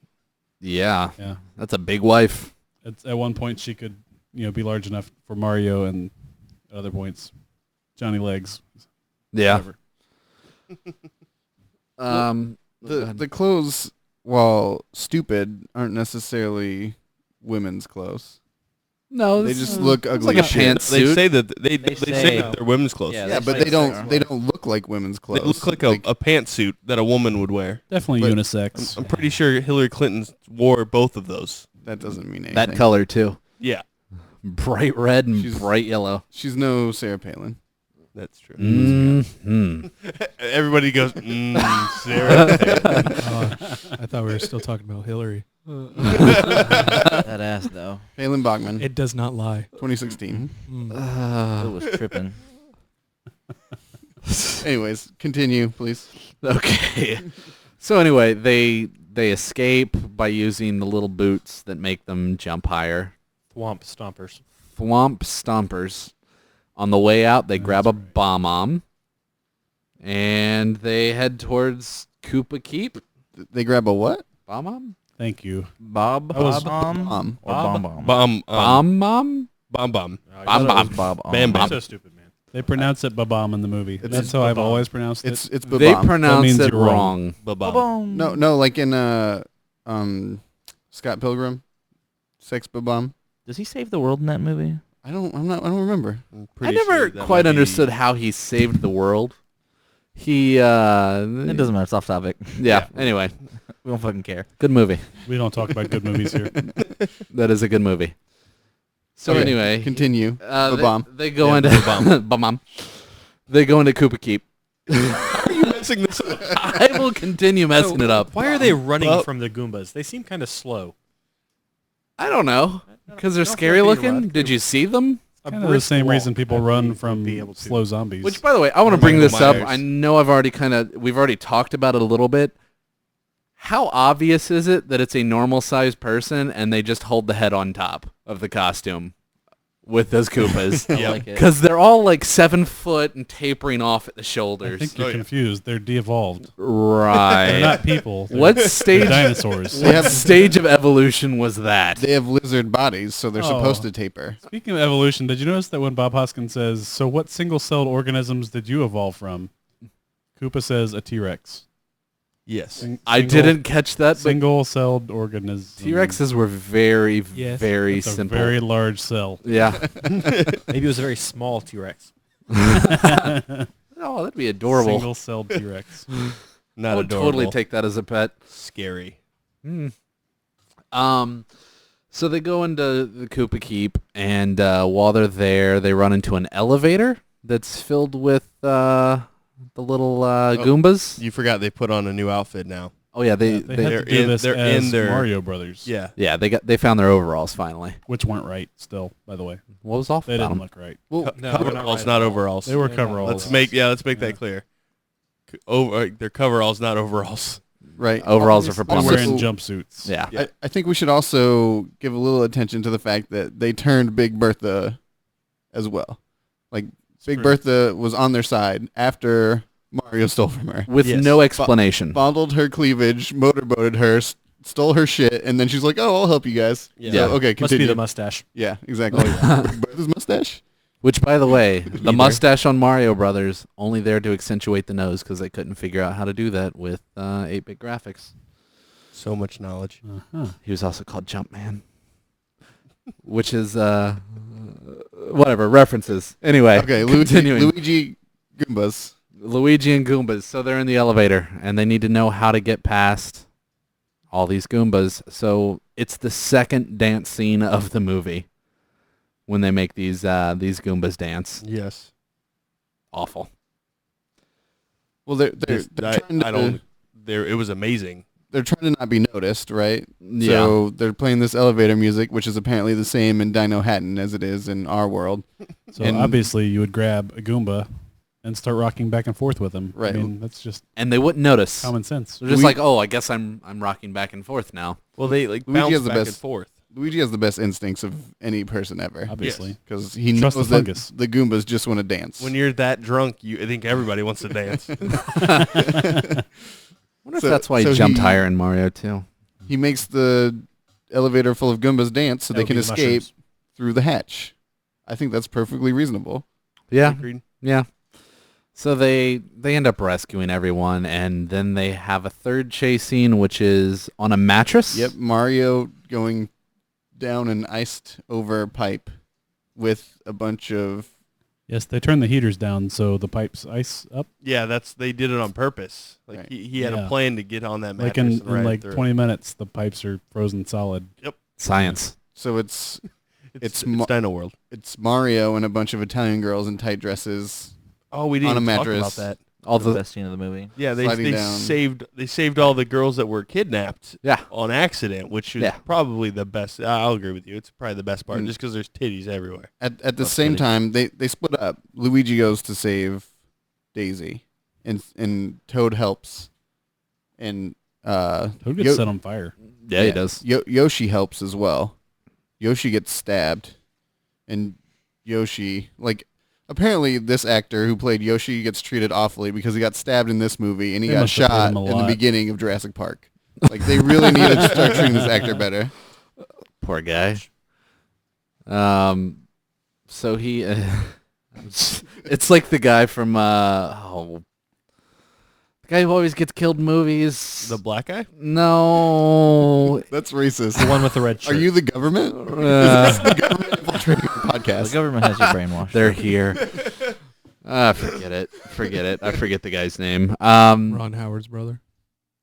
Yeah, Yeah. that's a big wife. At one point she could, be large enough for Mario, and at other points, Johnny Legs. Yeah. Whatever. The clothes, while stupid, aren't necessarily women's clothes. No, They just look ugly. like a as shit. pantsuit. they say that they say- say that they're women's clothes. Yeah, Yeah, they but say they so. don't look like women's They clothes. look like a pantsuit that a woman would wear. Definitely But- unisex. I'm pretty sure Hillary Clinton wore both of those. That doesn't mean anything. that color too. Yeah, Bright red and She's- bright yellow. She's no Sarah Palin. that's true. Mm-hmm. Everybody goes, Sarah. I thought we were still talking about Hillary. That ass though. Palin Bachman, It does not lie. 2016. It was tripping. Anyways, continue, please. Okay. So anyway, they escape by using the little boots that make them jump higher. Thwomp stompers. Thwomp stompers. On the way out, they grab a bomb and they head towards Koopa Keep. They grab a what? Bomb? Thank you. Bob That was Bomb. or Bomb Bomb. Bomb. Bomb? Bomb. Oh, Bomb I bomb. thought it was Bob Bam Bam. So stupid, man. They pronounce it Babam in the movie. It's That's how I've Babam. always pronounced it. It's They Babam. pronounce means it you're wrong. wrong. Bomb. No, like in Scott Pilgrim, Sex Babam. Does he save the world in that movie? I don't remember. I never quite understood how he saved the world. He, It doesn't matter. It's off topic. yeah, anyway, We don't fucking care. good movie. We don't talk about good movies here. That is a good movie. So Okay, anyway, continue. Babam. they go Yeah, into Babam. They go into Koopa Keep. messing this up? I will continue messing it up. Why are they running Well- from the Goombas? They seem kind of slow. I don't know. Because they're Don't feel scary like they looking. run. Did you see them? A Kind of the brick same wall, reason people I run believe, would from be able to. slow zombies. Which, by the way, I want to Or bring Michael this up. Myers. I know we've already talked about it a little bit. How obvious is it that it's a normal sized person and they just hold the head on top of the costume with those Koopas? I like it. Because they're all like 7 foot and tapering off at the I shoulders. think you're Oh, yeah. confused. They're de-evolved. They're Right. not people. They're, What they're stage? dinosaurs. They have stage of evolution was that? they have lizard bodies, so they're Oh. supposed to taper. Speaking of evolution, did you notice that when Bob Hoskins says, "So what single-celled organisms did you evolve from?" Koopa says a T-Rex. Yes. I didn't catch that, but Single-celled organism. T-Rexes were very, Yes. very It's a simple. very large cell. Yeah. Maybe it was a very small T-Rex. Oh, that'd be adorable. Single-celled T-Rex. Not I would adorable. totally take that as a pet. Scary. So they go into the Koopa Keep, and while they're there, they run into an elevator that's filled with the little Goombas. You forgot they put on a new outfit now. Oh yeah, They they had they're to do in- this they're as in their- Mario Brothers. Yeah. yeah they found their overalls finally. Which weren't right still, by the way. What was off They about didn't them? look right. Well, No, they're not Coveralls, right not at all. overalls. They were They're not coveralls. Let's make Yeah. that clear. They're coveralls, not overalls. right. Overalls are for They're Also- plumbers. wearing jumpsuits. Yeah. Yeah. I think we should also give a little attention to the fact that they turned Big Bertha as well. Like, Big true. Bertha was on their side after Mario stole from her. With Yes. no explanation. Fondled her cleavage, motorboated her, stole her shit, and then she's like, "Oh, I'll help you guys." Yeah. So, okay, Must continue. be the mustache. Yeah, exactly. Big Bertha's mustache. Which, by the way, the Either. mustache on Mario Brothers only there to accentuate the nose because they couldn't figure out how to do that with 8-bit graphics. So much knowledge. Uh-huh. He was also called Jumpman, which is whatever references. Anyway, Okay, continuing. Luigi Goombas. Luigi and Goombas. So they're in the elevator, and they need to know how to get past all these Goombas. So it's the second dance scene of the movie when they make these Goombas dance. Yes. Awful. Well, they're This- trying to, I don't. It was amazing. they're trying to not be noticed, right? Yeah. So they're playing this elevator music, which is apparently the same in Dino Hatton as it is in our world. So And- obviously you would grab a Goomba and start rocking back and forth with him. Right. I mean, that's just And they wouldn't notice. common sense. They're just We- like, oh, I guess I'm rocking back and forth now. Well, they like Luigi bounce has the back and best- forth. Luigi has the best instincts of any person ever Obviously. because he Trust knows the that fungus. the Goombas just want to dance. When you're that drunk, I think everybody wants to dance. I wonder So- if that's why so he jumped he- higher in Mario too. He makes the elevator full of Goombas dance so That they would can be the escape mushrooms. through the hatch. I think that's perfectly reasonable. Yeah, Agreed. yeah. So they end up rescuing everyone, and then they have a third chase scene, which is on a mattress. Yep, Mario going down an iced over pipe with a bunch of Yes, they turn the heaters down so the pipes ice up. Yeah, they did it on purpose. Like Right. he had Yeah. a plan to get on that mattress Like in and ride like through. 20 minutes, the pipes are frozen solid. Science. so it's It's Ma- Dino World. it's Mario and a bunch of Italian girls in tight dresses. Oh, we didn't On a talk mattress. about that. All The the best scene of the movie. Yeah, Sliding they down. saved all the girls that were kidnapped yeah. on accident, which is Yeah. probably the best. I'll agree with you. It's probably the best part, Mm. just because there's titties everywhere. At the That's same kidding. time, they split up. Luigi goes to save Daisy, and Toad helps, and Toad gets set on fire. Yeah, he does. Yoshi helps as well. Yoshi gets stabbed, and Yoshi, like, apparently this actor who played Yoshi gets treated awfully because he got stabbed in this movie and he They got must have paid shot him a in the lot. beginning of Jurassic Park. Like, they really needed to start treating this actor better. Poor guy. So he, it's like the guy from the guy who always gets killed in movies. The black guy? No. That's racist. The one with the red Are shirt. you the government? Uh, Is this the government infiltrating your The podcast? government has you brainwashed. they're here. Forget it. Forget it. I forget the guy's name. Ron Howard's brother.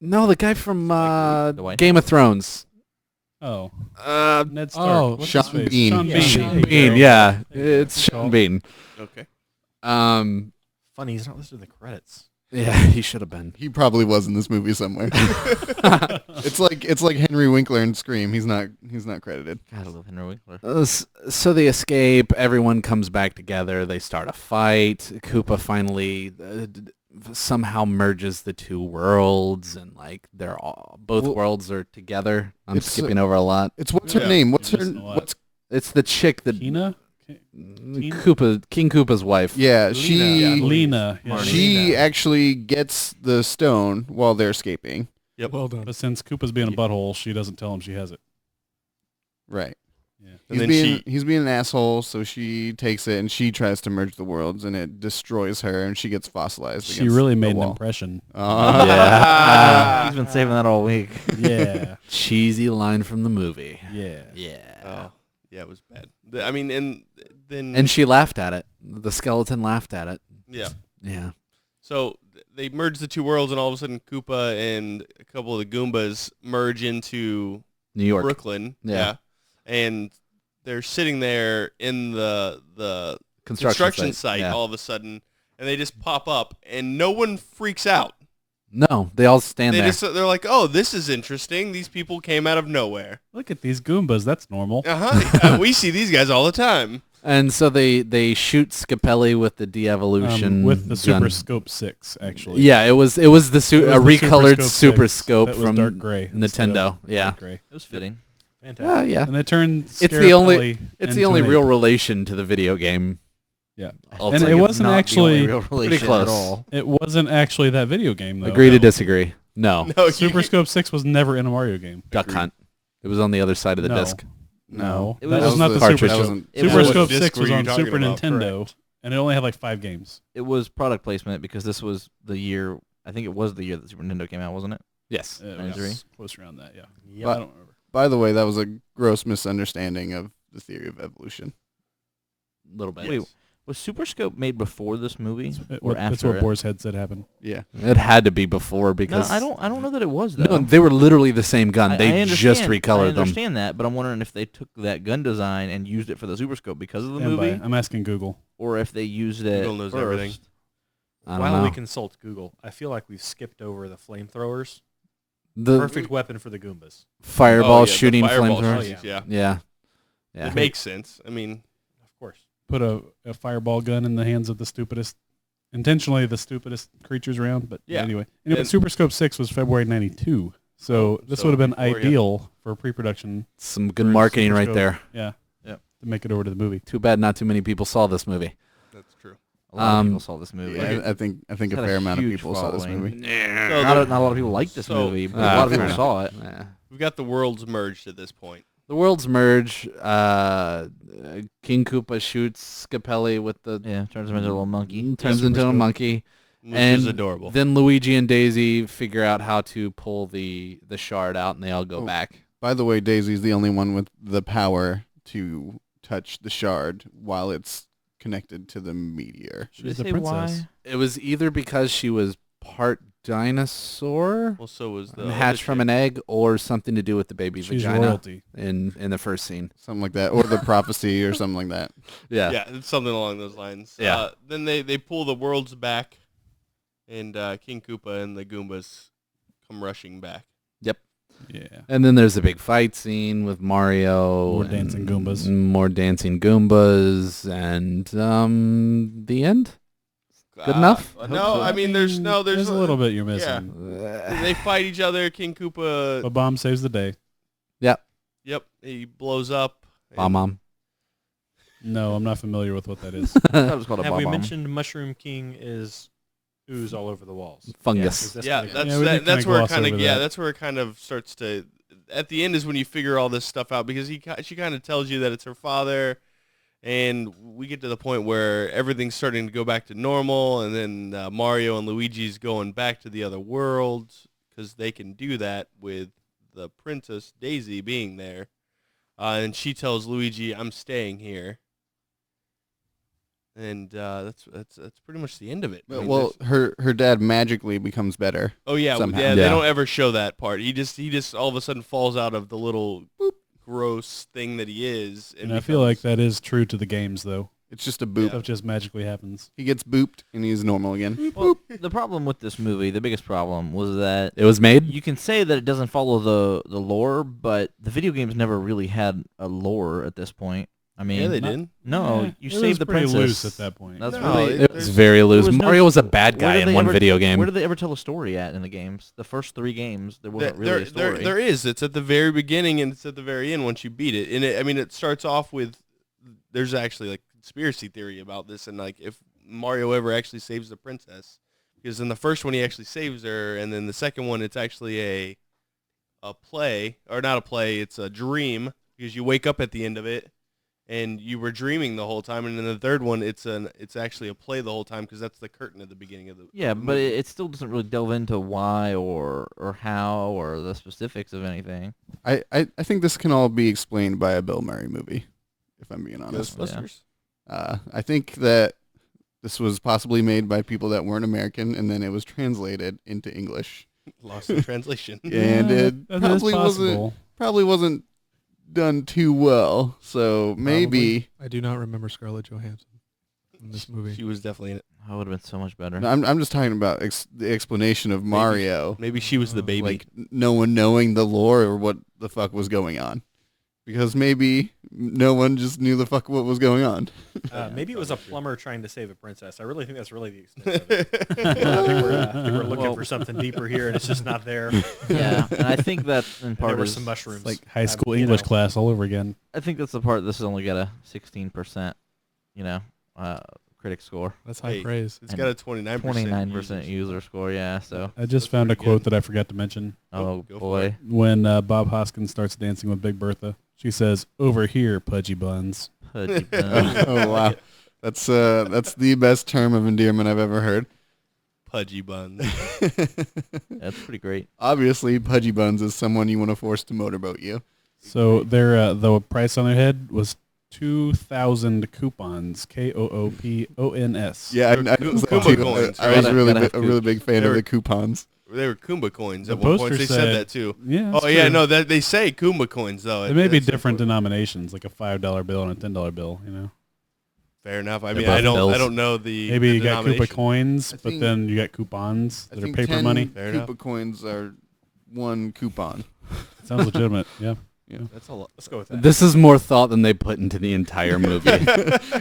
No, the guy from the white Game of Thrones. Oh, Uh, Ned Stark. Oh, What's Sean his face? Bean. Sean Yeah. Bean. Sean There you Bean. go. Yeah, Yeah, it's good Sean call. Bean. Okay. Funny, he's not listed in the credits. Yeah, he should have been. He probably was in this movie somewhere. it's like Henry Winkler in Scream. He's not credited. God, I love Henry Winkler. So they escape. Everyone comes back together. They start a fight. Koopa finally somehow merges the two worlds, and like both Well, worlds are together. I'm it's, skipping over a lot. It's what's her Yeah, name? What's you're her? missing a lot. What's It's the chick that Tina? King Koopa's wife. yeah? Lena. She Yeah, Lena. Yeah, she Lena. actually gets the stone while they're escaping. Yep. Well done. But since Koopa's being a butthole, she doesn't tell him she has it. Right. Yeah. And then He's being an asshole, so she takes it and she tries to merge the worlds, and it destroys her, and she gets fossilized. She against really the made an wall. impression. Yeah. He's been saving that all week. Yeah. Cheesy line from the movie. Yeah. Yeah. Yeah, it was bad. I mean, and then And she laughed at it. The skeleton laughed at it. yeah. Yeah. So they merge the two worlds, and all of a sudden, Koopa and a couple of the Goombas merge into New York. Brooklyn. Yeah. And they're sitting there in the Construction site yeah. all of a sudden, and they just pop up, and no one freaks out. No, they all stand there. They're like, oh, this is interesting. These people came out of nowhere. Look at these Goombas. That's normal. Uh-huh. We see these guys all the time. And so they shoot Scapelli with the de-evolution With the gun. Super Scope 6, actually. Yeah, it was the It was the recolored Super Super Scope Scope 6 that was from dark gray instead Nintendo. of Yeah. dark gray. It was fitting. Fantastic. Yeah. And they turned It's the only Scarapelli it's the into only an real ape. relation to the video game. Yeah. I'll And tell it you. wasn't Not the actually only real relation close. at all. It wasn't actually that video game though. Agree to disagree. No. No, Super Scope 6 was never in a Mario game. Duck Hunt. It was on the other side of the No. disc. No. It That was was not the cartridge. Super That Scope. wasn't. It Super was- Scope disc 6 were was you on talking Super about? Nintendo, and it only had like 5 games. It was product placement because this was the year. I think it was the year that Super Nintendo came out, wasn't it? Yes. It Ninety-three? was close around that, yeah. Yep. I don't remember. By the way, that was a gross misunderstanding of the theory of evolution. A little bit. Wait, was Super Scope made before this movie or That's after what it? Boar's Head said happened. Yeah. It had to be before No, because I don't know that it was though. No, they were literally the same gun. I They just understand- recolored I them. understand that, but I'm wondering if they took that gun design and used it for the Super Scope because of the Stand by. movie, I'm asking Google. or if they used it Google knows first. everything. I don't While know. we consult Google, I feel like we've skipped over the flamethrowers. The Perfect weapon for the Goombas. fireball Oh, yeah, the shooting fireball flamethrowers. shooting, yeah. Yeah. Yeah. It makes sense. I mean, Of course. Put a fireball gun in the hands of the stupidest, intentionally the stupidest creatures around. But Yeah. anyway, And- Super Scope 6 was February 92. So this So would have been before, yeah. ideal for pre-production. Some good for marketing Super right Scope. there. Yeah. Yep. To make it over to the movie. Too bad not too many people saw this movie. that's true. A lot of Um, people saw this movie. Yeah, I think a It's got a fair amount of huge people saw this following. movie. Not a lot of people liked this So- movie, but a lot of people fair saw it. Yeah. We've got the worlds merged at this point. The worlds merge. King Koopa shoots Scapelli with the Yeah, turns him into a little monkey. turns Super into a Scope. monkey. Which And is adorable. Then Luigi and Daisy figure out how to pull the shard out, and they all go Oh. back. By the way, Daisy's the only one with the power to touch the shard while it's connected to the meteor. Did She's they the say princess. why? It was either because she was part dinosaur, Well, so was the and hatched from an egg, or something to do with the baby She's vagina royalty. in the first scene. Something like that. Or the prophecy or something like that. Yeah. Yeah, it's something along those lines. Yeah. Then they pull the worlds back, and King Koopa and the Goombas come rushing back. Yeah. And then there's a big fight scene with Mario. More and dancing Goombas. More dancing Goombas, and the end. Good enough? No, I mean there's There's a little bit you're missing. They fight each other. King Koopa. But Bomb saves the day. Yep, he blows up. Bomb Mom. No, I'm not familiar with what that is. I thought it was called a Have bomb we bomb. mentioned Mushroom King is ooze all over the walls? Fungus. Is this Yeah, gonna- that's Yeah, we did that's kinda where it gloss kind of over yeah, that. that's where it kind of starts to. At the end is when you figure all this stuff out because she kind of tells you that it's her father, and we get to the point where everything's starting to go back to normal, and then Mario and Luigi's going back to the other worlds because they can do that with the princess Daisy being there, and she tells Luigi, "I'm staying here." And that's pretty much the end of it. I mean, Well, her dad magically becomes better. oh yeah, somehow. yeah. They Yeah. don't ever show that part. He just all of a sudden falls out of the little gross thing that he is. And I feel like that is true to the games, though. It's just a boop. Stuff just magically happens. He gets booped and he's normal again. Well, the problem with this movie, the biggest problem, was that It was made. you can say that it doesn't follow the lore, but the video games never really had a lore at this point. I mean, yeah, they not- did. no, Yeah, you it saved was the pretty princess. loose at that point. That's No, really. it- It was very loose. There was no- Mario was a bad where guy did in they one ever- video game. Where did they ever tell a story at in the games? The first 3 games, there wasn't really a story. There is. It's at the very beginning and it's at the very end once you beat it. And it starts off with there's actually like conspiracy theory about this and like if Mario ever actually saves the princess, because in the first one he actually saves her, and then the second one it's actually a play, or not a play, it's a dream, because you wake up at the end of it and you were dreaming the whole time, and in the third one it's actually a play the whole time because that's the curtain at the beginning of the Yeah, of the but movie. it still doesn't really delve into why or how or the specifics of anything. I think this can all be explained by a Bill Murray movie, if I'm being honest. Ghostbusters. I think that this was possibly made by people that weren't American, and then it was translated into English, Lost in translation. and it that is probably possible. wasn't done too well. So maybe I do not remember Scarlett Johansson in this movie. She was definitely in it. That would have been so much better. No, I'm just talking about the explanation of Mario, Maybe she was the baby. like no one knowing the lore or what the fuck was going on, because maybe no one just knew the fuck what was going on. Maybe it was a plumber trying to save a princess. I really think that's really the extent of it. I think we're looking for something deeper here, and it's just not there. Yeah, and I think that in And part there were is, some mushrooms. Like high school you English know. class all over again. I think that's the part this has only got a 16%, critic score. That's high Hey, praise. It's got a 29%. 29% user score, yeah. So, I just That's found a pretty quote good. that I forgot to mention. oh go for boy, it. When Bob Hoskins starts dancing with Big Bertha, she says, "Over here, pudgy buns." Pudgy bun. Oh wow, that's the best term of endearment I've ever heard. Pudgy buns. That's pretty great. Obviously, Pudgy Buns is someone you want to force to motorboat you. So their the price on their head was 2,000 coupons. KOOPONS. Yeah, I They're noticed that Kumba too. coins, I right? was Gotta have a really big fan They of were- the coupons. They were Kumba coins. The At one point poster they said said- that too. Yeah. Oh that's yeah, true. no, that they say Kumba coins though. They may be That's different important. denominations, like a $5 bill and a $10 bill. You know, Fair enough. I They're mean, I both bills. don't know the. maybe the you got Koopa denomination. coins, I but think- then you got coupons I that are think paper 10 money. Fair Koopa enough. coins are one coupon. Sounds legitimate. Yeah. That's a lot. Let's go with that. This is more thought than they put into the entire movie.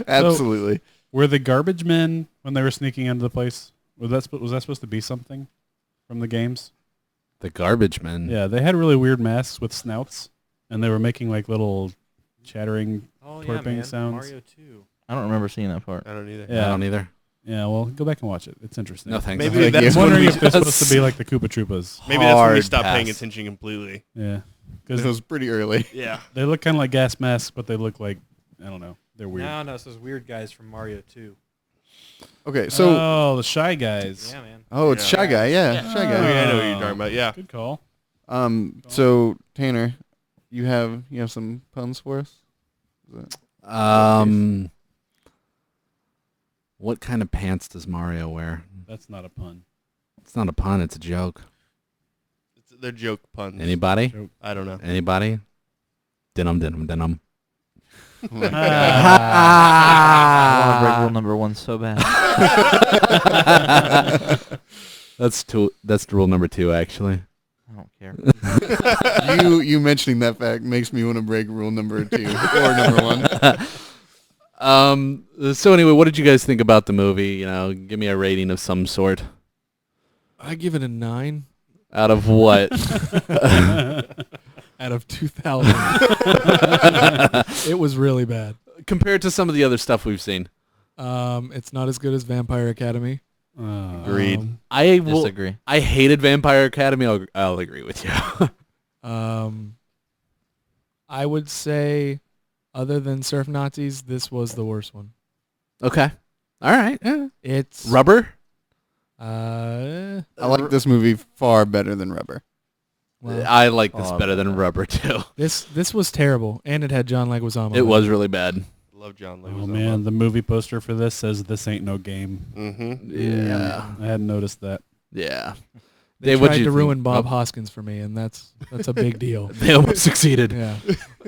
Absolutely. Were the garbage men when they were sneaking into the place? Was that supposed to be something from the games? The garbage men. Yeah, they had really weird masks with snouts, and they were making like little chattering. Oh yeah, twerping man. sounds. Mario 2. I don't remember seeing that part. I don't either. I don't either. Yeah, well, go back and watch it. It's interesting. No thanks. Maybe Thank that's you. I'm when wondering we if they're supposed to be like the Koopa Troopas. maybe that's when we Hard stopped paying pass. attention completely. Yeah, It because was pretty early. Yeah. they look kind of like gas masks, but they look like, I don't know, they're weird. No, it's those weird guys from Mario 2. Okay, so oh, the Shy Guys. Yeah, man. it's Yeah. Shy Guy, yeah, Yeah. Shy Oh, Guy. yeah, I know what you're talking about. Yeah. Good call. So Tanner, you have some puns for us? What kind of pants does Mario wear? That's not a pun. It's not a pun. It's a joke. They're joke puns. Anybody? Joke. I don't know. Anybody? Denim, denim, denim. Oh my God. I want to break rule number 1 so bad. That's rule number 2, actually. I don't care. you mentioning that fact makes me want to break rule number 2 or number 1. So anyway, what did you guys think about the movie? You know, give me a rating of some sort. I give it a 9 Out of what? out of 2,000. It was really bad. Compared to some of the other stuff we've seen. It's not as good as Vampire Academy. Agreed. I will. Disagree. I hated Vampire Academy. I'll agree with you. I would say, other than Surf Nazis, this was the worst one. Okay. All right. Yeah. It's Rubber. I like this movie far better than Rubber. well, I like this Oh, better than okay. Rubber too. this was terrible, and it had John Leguizamo. It was really bad. Love John Oh Leguizamo. man, the movie poster for this says "This ain't no game." Mm-hmm. Yeah. I hadn't noticed that. Yeah. They Dave, what'd tried you to think? ruin Bob Oh. Hoskins for me, and that's a big deal. They almost succeeded. Yeah,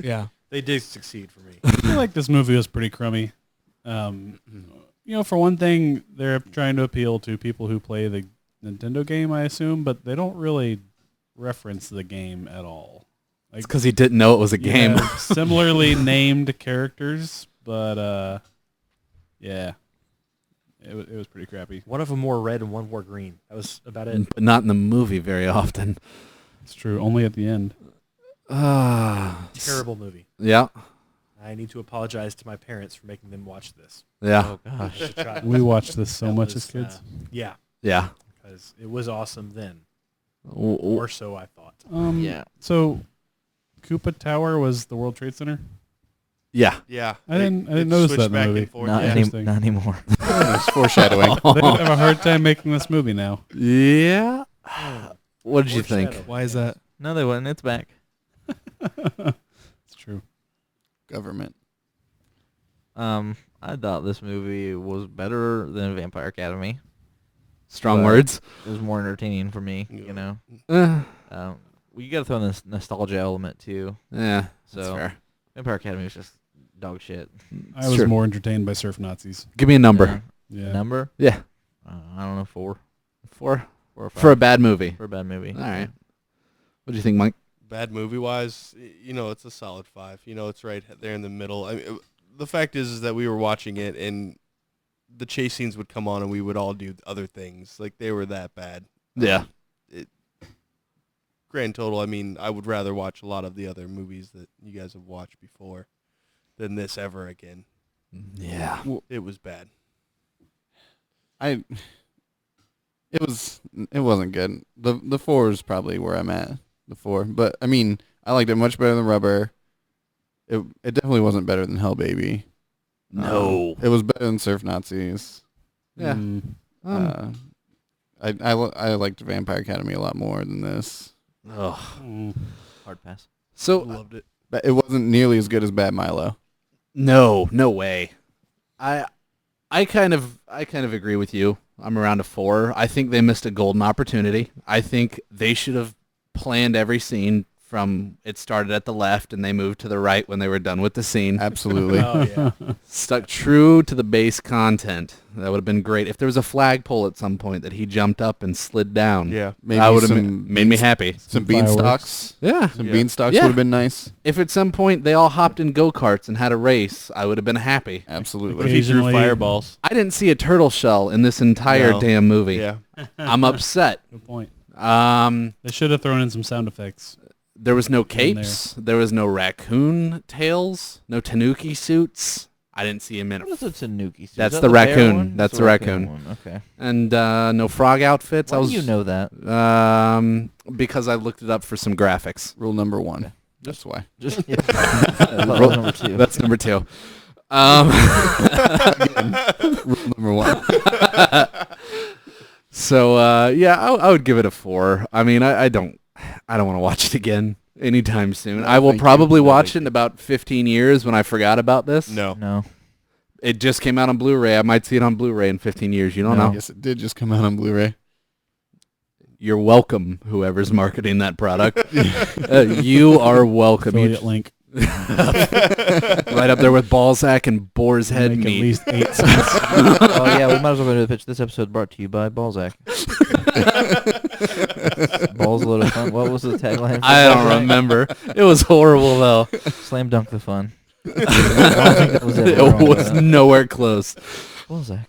yeah. They did succeed for me. I feel like this movie was pretty crummy. For one thing, they're trying to appeal to people who play the Nintendo game, I assume, but they don't really reference the game at all. It's because he didn't know it was a You game. have similarly named characters, but yeah, it was pretty crappy. One of them wore red and one wore green. That was about it. But not in the movie very often. It's true, only at the end. Terrible movie. Yeah. I need to apologize to my parents for making them watch this. Yeah. Oh gosh. As a child. We watched this so That much was, as kids. Yeah, Yeah. because it was awesome then. W- w- Or so I thought. Yeah. So, Koopa Tower was the World Trade Center? Yeah. Yeah. I didn't They notice switched that in the back movie. and forth. Not, Yeah. Interesting. not anymore. It's foreshadowing. They have a hard time making this movie now. Yeah. What did you think? Foreshadow. Why is that? No, they wouldn't. It's back. It's true. Government. I thought this movie was better than Vampire Academy. Strong But words. It was more entertaining for me, Yeah. you know. Uh, Well, you got to throw in this nostalgia element too. yeah, that's So fair. Vampire Academy was just dog shit. I was Sure. more entertained by Surf Nazis. Give me a number. Yeah. Number? Yeah. I don't know, 4 4 or 5 for a bad movie. for a bad movie. All right. What do you think, Mike? Bad movie-wise, it's a solid 5. It's right there in the middle. I mean, the fact is that we were watching it, and the chase scenes would come on, and we would all do other things. Like, they were that bad. Yeah. Grand total, I mean, I would rather watch a lot of the other movies that you guys have watched before than this ever again. Yeah. It was bad. It wasn't good. The 4 is probably where I'm at. The 4, but I mean, I liked it much better than Rubber. It definitely wasn't better than Hell Baby. No. It was better than Surf Nazis. Yeah. I liked Vampire Academy a lot more than this. Ugh. Hard pass. So Loved it. But it wasn't nearly as good as Bad Milo. no way. I kind of agree with you. I'm around a 4. I think they missed a golden opportunity. I think they should have planned every scene from it started at the left and they moved to the right when they were done with the scene. Absolutely. Oh yeah. Stuck true to the base content. That would have been great. If there was a flagpole at some point that he jumped up and slid down, Yeah. Maybe that would have some made me happy. Some Fireworks. beanstalks. Yeah. Some Yeah. beanstalks Yeah. would have been nice. If at some point they all hopped in go-karts and had a race, I would have been happy. What Absolutely. if he threw Occasionally- fireballs? I didn't see a turtle shell in this entire No. damn movie. Yeah. I'm upset. Good point. Um, They should have thrown in some sound effects. there was no In there. capes. There was no raccoon tails. No tanuki suits. I didn't see him in What is a tanuki suit? That's Is the that bear raccoon. one? That's It's the raccoon. one. Okay. And no frog outfits. Why I was do you know that? because I looked it up for some graphics. Rule number 1. That's why. Just yeah. That was number 2. That's number 2. Rule number 1. So yeah, I would give it a 4. I mean, I don't want to watch it again anytime soon. No, I will thank you. probably No, watch thank it in about 15 years when I forgot about this. No. No. It just came out on Blu-ray. I might see it on Blu-ray in 15 years. You don't No. know. Yes, it did just come out on Blu-ray. You're welcome, whoever's marketing that product. You are welcome. You Affiliate link. right up there with Balzac and Boar's Head Make at meat. least 8 cents. Oh yeah, we might as well go to the pitch. This episode brought to you by Balzac. Balls a load of fun. What was the tagline? for I don't Balzac? remember. It was horrible though. Slam dunk the fun. I don't think that was it. It We're wrong with was that. nowhere close. Balzac.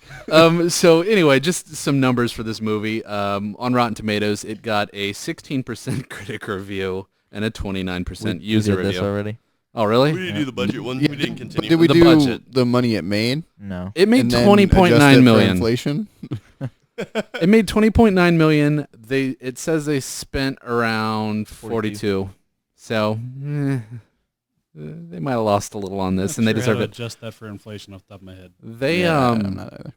So anyway, just some numbers for this movie. On Rotten Tomatoes, it got a 16% critic review and a 29% We user did this review. already? Oh, really? We didn't do the budget one. Yeah, We didn't continue. Did we The do budget. the money it made? No. It made and then 20.9 adjust it for million. inflation? It made 20.9 million. It says they spent around 42. So they might have lost a little on this, and they Not sure deserve how to it. adjust that for inflation off the top of my head. They Yeah, I'm not either.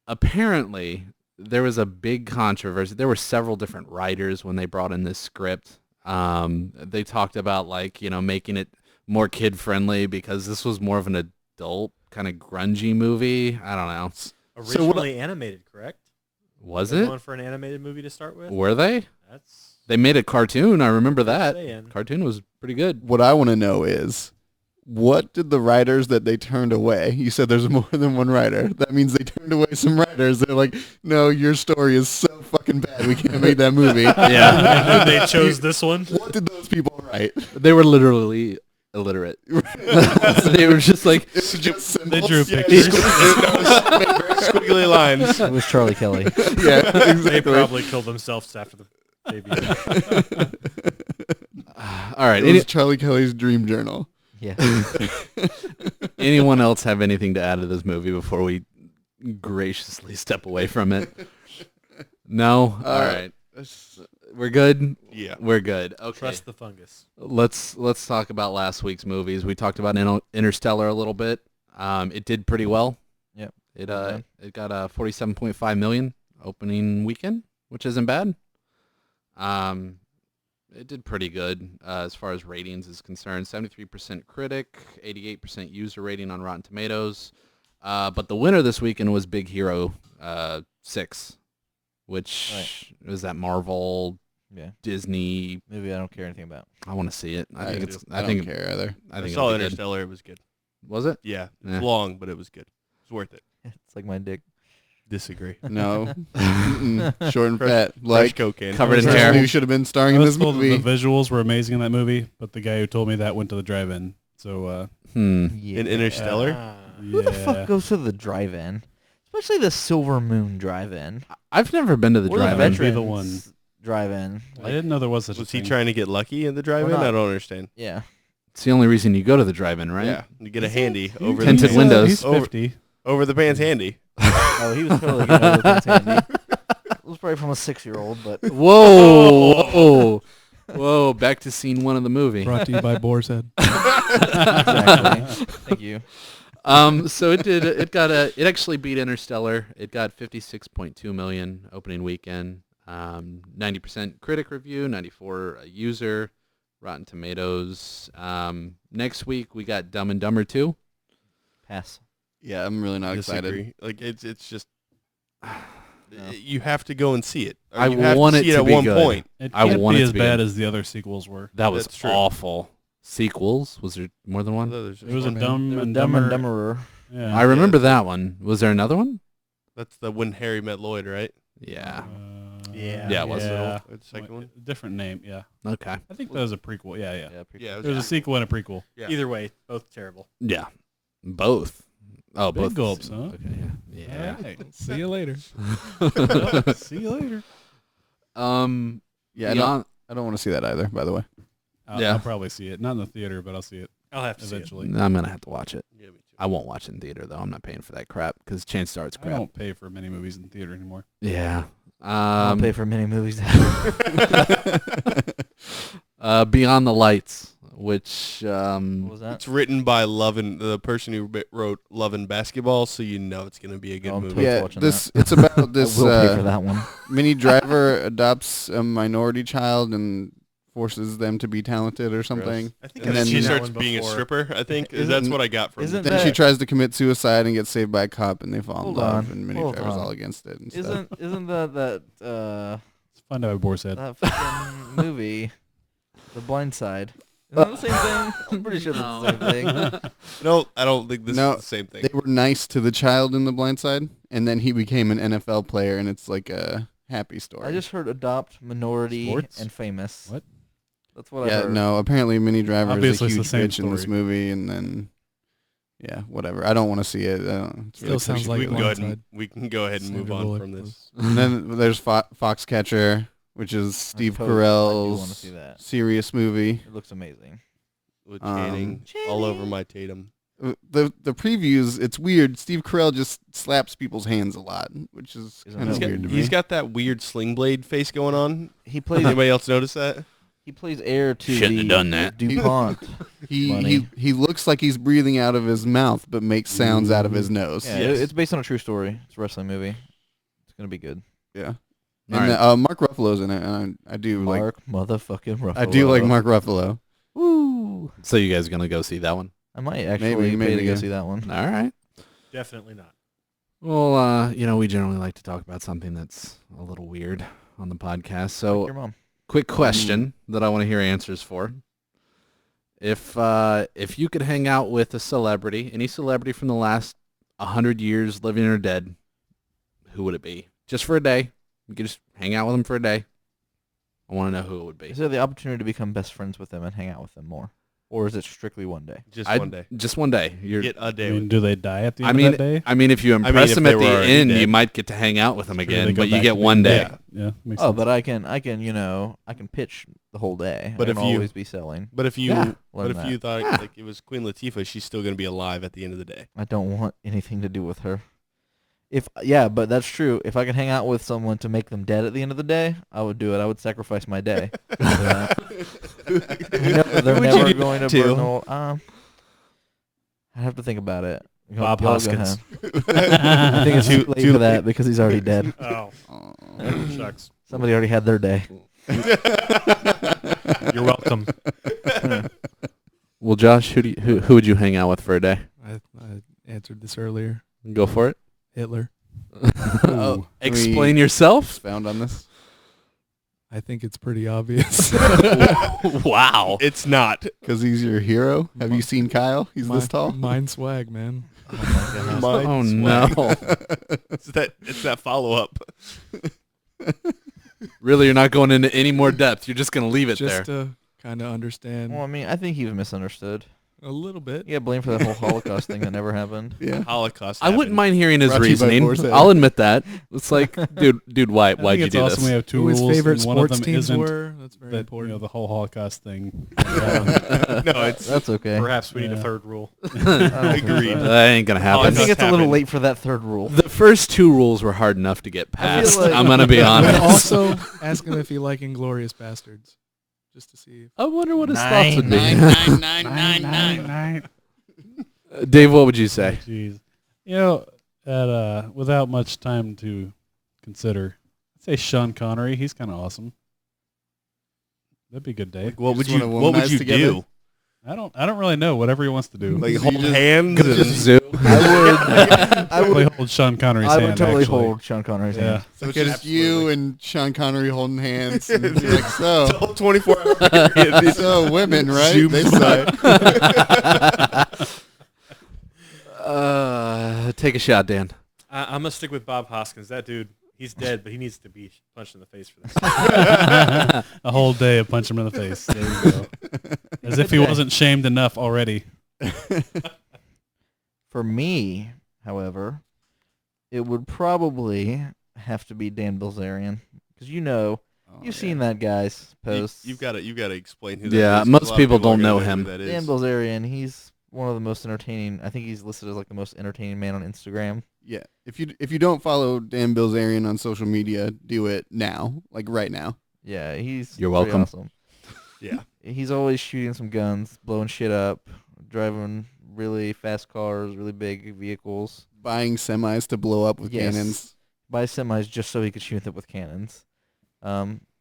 apparently there was a big controversy. There were several different writers when they brought in this script. They talked about making it more kid friendly because this was more of an adult kind of grungy movie. I don't know. Originally animated, correct? Was They're it? going for an animated movie to start with? Were they? That's They made a cartoon. I remember that. saying. Cartoon was pretty good. What I want to know is, what did the writers that they turned away? You said there's more than one writer. That means they turned away some writers. They're like, no, your story is so fucking bad. We can't make that movie. Yeah. And they chose this one. What did those people write? They were literally illiterate. They were just like, It's just They symbols. drew Yeah, pictures. Squiggly lines. It was Charlie Kelly. yeah, They exactly. probably killed themselves after the debut. all right. It was Charlie Kelly's dream journal. Yeah. Anyone else have anything to add to this movie before we graciously step away from it? No? All right. We're good. Yeah. We're good. Okay. Trust the fungus. Let's talk about last week's movies. We talked about Interstellar a little bit. It did pretty well. Yep. It Okay. it got 47.5 million opening weekend, which isn't bad. It did pretty good as far as ratings is concerned. 73% critic, 88% user rating on Rotten Tomatoes. But the winner this weekend was Big Hero 6, which was that Marvel Yeah. Disney. Movie I don't care anything about. I want to see it. I think do. it's. I don't care either. I I think saw it'll be good. Interstellar. It was good. Was it? Yeah. Yeah. It's long, but it was good. It's worth it. It's like my dick. Disagree. No. Mm-mm. Short and fat. Fresh Like, cocaine. covered in person hair. who should have been starring I in was this told that movie. the visuals were amazing in that movie, but the guy who told me that went to the drive-in. So, Yeah. In Interstellar? Ah. Who the fuck goes to the drive-in? Especially the Silver Moon drive-in. I've never been to the Or the drive-in. drive-in. Be Veterans the drive-in. I didn't know there was such Was a he thing. trying to get lucky in the drive-in? not. I don't understand. Yeah. It's the only reason you go to the drive-in, right? Yeah. You get a Is it? handy He- over Tinted the pants. windows. He's Over- 50. Over the pants handy. Oh, he was totally getting over the handy. It was probably from a 6-year-old, but Whoa! Whoa! Back to scene 1 of the movie. Brought to you by Boar's Head. exactly. Thank you. So it actually beat Interstellar. It got 56.2 million opening weekend. 90% critic review, 94 user, Rotten Tomatoes. Next week we got Dumb and Dumber 2. Pass. Yeah, I'm really not excited. Disagree. Like it's just No. you have to go and see it. Or I you have want to it see it to at be one good. point. It I can't want be it as to be bad good. as the other sequels were. That was That's true. awful. Sequels? Was there more than one? There's just It was a one. Dumb and Dumb and Dumber. Dumberer. Yeah. I remember that one. Was there another one? That's the When Harry Met Lloyd, right? Yeah. Yeah. Yeah, it was. Yeah. Or the second one? Different name, yeah. Okay. I think that was a prequel. Yeah. Yeah, it There was a sequel and a prequel. Yeah. Either way, both terrible. Yeah. Both. Oh, Big both. gulps, huh? Okay. Yeah. All right. See you later. See you later. Yeah, I don't want to see that either, by the way. Yeah. I'll probably see it. Not in the theater, but I'll see it I'll have to eventually. I'm gonna have to watch it. Yeah, me too. I won't watch it in theater though. I'm not paying for that crap because chances are it's I crap. don't pay for many movies in theater anymore. Yeah. I'll pay for many movies. Beyond the Lights, which What was that? It's written by the person who wrote Love and Basketball, so you know it's going to be a good Oh, I'm movie. totally Yeah, watching it's about this I will pay for that one. Minnie Driver adopts a minority child and forces them to be talented or something. I think And then then- she Seen that starts one being a before. stripper. I think Isn't- that's what I got from isn't it. Then she that- tries to commit suicide and gets saved by a cop, and they fall in Hold love, on, and Minnie hold Driver's on. all against it and stuff. Isn't that Let's find out what Boar said. that fucking movie, The Blind Side? Isn't that the same thing? I'm pretty sure that's the same thing. No, I don't think this No, is the same thing. They were nice to the child in The Blind Side, and then he became an NFL player, and it's like a happy story. I just heard adopt, minority, Sports? and famous. What? That's what I yeah, heard. no. Apparently, Minnie Driver Obviously, is a it's huge the bitch same in this story. movie, and then yeah, whatever. I don't want to see it. It's Still sounds like we can go ahead Blindside. and move Sandra on Bullock from this. And then there's Foxcatcher, which is Steve I do wanna Carell's see that. serious movie. It looks amazing. With Channing all over my Tatum. The previews, it's weird. Steve Carell just slaps people's hands a lot, which is Isn't kind that of weird to me. He's got that weird sling blade face going on. He plays Anybody else notice that? he plays heir to Shouldn't the have done that. DuPont. money. he looks like he's breathing out of his mouth, but makes sounds out of his nose. Yeah, Yes. it's based on a true story. It's a wrestling movie. It's gonna be good. Yeah. All And right. Mark Ruffalo's in it, and I do Mark motherfucking Ruffalo. I do like Mark Ruffalo. Woo! So you guys gonna go see that one? I might actually Maybe, pay to go yeah. see that one. All right. Definitely not. Well, we generally like to talk about something that's a little weird on the podcast. So, Like your mom. quick question that I want to hear answers for. If you could hang out with a celebrity, any celebrity from the last 100 years, living or dead, who would it be? Just for a day. You could just hang out with them for a day. I want to know who it would be. Is there the opportunity to become best friends with them and hang out with them more, or is it strictly one day? Just I'd- one day. Just one day. Get a I day. mean, do they die at the I end mean, of that day? I mean, if you impress if them they at the were already end, you dead. might get to hang out with them Or again, they go but you back get to being one day. dead? Yeah. Makes Oh, sense. but I can I can pitch the whole day. But I if can you- always be selling. But if you Yeah. but if Learn you that. thought Yeah. like it was Queen Latifah, she's still gonna be alive at the end of the day. I don't want anything to do with her. But that's true. If I could hang out with someone to make them dead at the end of the day, I would do it. I would sacrifice my day. I know they're Who would you never do going to that to? burn the whole, I'd have to think about it. Bob Y'all go Hoskins. ahead. I think it's too late for that because he's already dead. Oh, shucks. Somebody already had their day. You're welcome. Well, Josh, who would you hang out with for a day? I answered this earlier. Go for it. Hitler. Oh, Explain yourself. Expound on this. I think it's pretty obvious. Wow. It's not. Because he's your hero. Have you seen Kyle? He's this tall. Mind swag, man. Oh no. It's that follow up. Really, you're not going into any more depth. You're just going to leave it Just there. to kind of understand Well, I mean, I think he was misunderstood. a little bit. You got blamed for that whole Holocaust thing that never happened. Yeah. Holocaust. I wouldn't mind hearing his Brought to you by reasoning. Borzoi. I'll admit that. It's like, dude, I why'd think you it's do awesome this? we have two Who his rules, favorite and one of sports them teams isn't were. That's very that, important. the whole Holocaust thing. No, it's That's okay. Perhaps we need a Yeah. third rule. agreed. That ain't going to I happen. think it's a little happened. late for that third rule. The first two rules were hard enough to get I feel past. like- I'm going to be And honest. also, ask him if he like Inglorious Bastards, just to see. I wonder what his Nine, thoughts would be. Nine. Dave, what would you say? Jeez. You know, without much time to consider, I'd say Sean Connery. He's kind of awesome. That'd be a good day. Like, what would just you wanna What would womanize you together? do? I don't really know. Whatever he wants to do. Like So hold you just- hands? Just And, zoo. I Probably would hold Sean Connery's I hand. would totally actually. hold Sean Connery's Yeah. hand. So it's just you and Sean Connery holding hands. And you're like, the so, whole 24-hour period. so women, right? Zoom They by. suck. Take a shot, Dan. I'm gonna stick with Bob Hoskins. That dude, he's dead, but he needs to be punched in the face for this. A whole day of punch him in the face. There you go. As if he wasn't shamed enough already. For me, however, it would probably have to be Dan Bilzerian because you've seen that guy's posts. You've got to explain who that Yeah, is, 'cause most a lot of people are don't gonna know who him. that Dan is. Bilzerian, he's one of the most entertaining. I think he's listed as like the most entertaining man on Instagram. Yeah. If you don't follow Dan Bilzerian on social media, do it now, like right now. Yeah, he's You're pretty welcome. Awesome. Yeah. He's always shooting some guns, blowing shit up, driving really fast cars, really big vehicles, Buying semis to blow up with Yes. cannons. buy semis just so he could shoot them with cannons.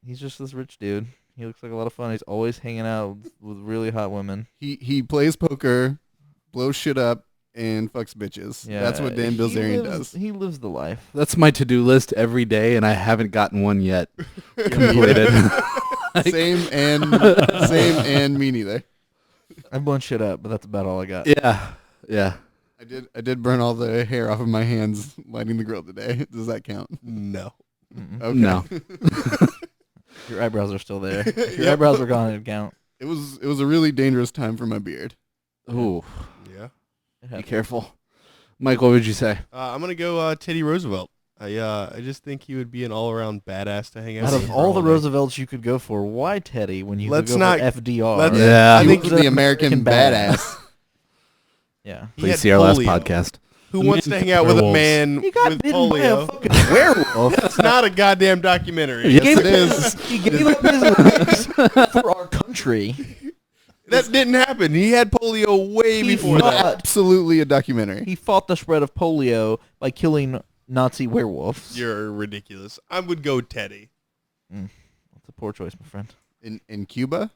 He's just this rich dude. He looks like a lot of fun. He's always hanging out with really hot women. He plays poker, blows shit up, and fucks bitches. Yeah, That's what Dan he lives- Bilzerian does. He lives the life. That's my to-do list every day, and I haven't gotten one yet completed. Same and me neither. I've blown shit up, but that's about all I got. Yeah. I did burn all the hair off of my hands lighting the grill today. Does that count? No. Mm-mm. Okay. No. Your eyebrows are still there. If your Yep. eyebrows were gone, it'd count. It was a really dangerous time for my beard. Ooh, Yeah. It be happened. careful. Mike, what would you say? I'm gonna go Teddy Roosevelt. I just think he would be an all-around badass to hang out Out with. of for all the day. Roosevelts you could go for, why Teddy when you Let's could go not- for FDR? let's- Yeah. I He think was the an American badass. Yeah. He Please had see our last polio. podcast. Who wants to hang out with a Werewolves. man He got with bitten by a polio? fucking werewolf. It's not a goddamn documentary. Yes, Gave it is. He gave up his legs for our country. That didn't happen. He had polio way He before fought- that. Absolutely a documentary. He fought the spread of polio by killing Nazi werewolves. You're ridiculous. I would go Teddy. That's a poor choice, my friend. In Cuba?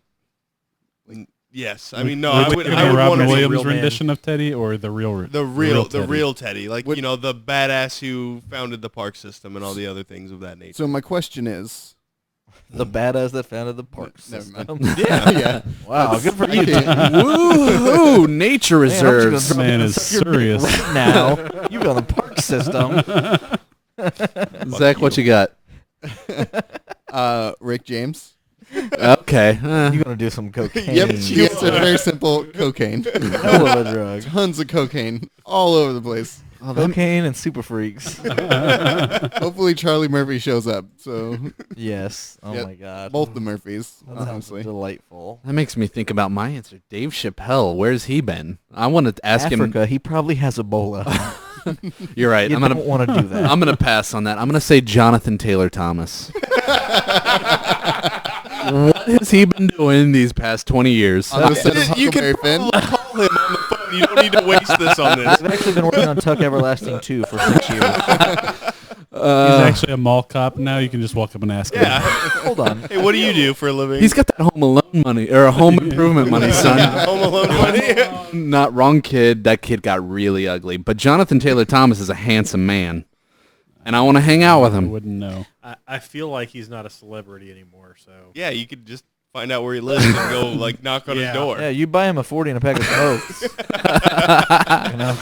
Yes, I mean no. Would I you would. give I me would want Robin to be Williams real man. rendition of Teddy or the real the real Teddy? Teddy, like Would- the badass who founded the park system and all the other things of that nature. So my question is, The badass that founded the park Never system. mind. Yeah. yeah. Wow, good for I you. can't- Woohoo! Nature Man, I'm just gonna reserves. drop Man it is and suck your dick serious. right now. You got the park system. Zach, what you got? Rick James. Okay. You're gonna do some cocaine. Yep. The answer very simple. Cocaine. Hell of a drug. Tons of cocaine all over the place. Cocaine and super freaks. Hopefully Charlie Murphy shows up. So Yes. Oh Yep. my god. both the Murphys, That sounds honestly. delightful. That makes me think about my answer. Dave Chappelle, where's he been? I want to ask him. Africa. He probably has Ebola. You're right. You I'm don't gonna want to do that. I'm gonna pass on that. I'm gonna say Jonathan Taylor Thomas. What has he been doing these past 20 years? I'm gonna send him You Huckleberry can Finn. probably call him on the phone. You don't need to waste this on this. I've actually been working on Tuck Everlasting 2 for 6 years. He's actually a mall cop now. You can just walk up and ask him. Yeah. Hold on. Hey, what do you do for a living? He's got that Home Alone money or Home Improvement money, son. Home Alone money. Not wrong, kid. That kid got really ugly. But Jonathan Taylor Thomas is a handsome man, and I want to hang out with I him. wouldn't know. I feel like he's not a celebrity anymore. So Yeah, you could just find out where he lives and go like knock on his Yeah. door. Yeah, you buy him a 40 and a pack of smokes.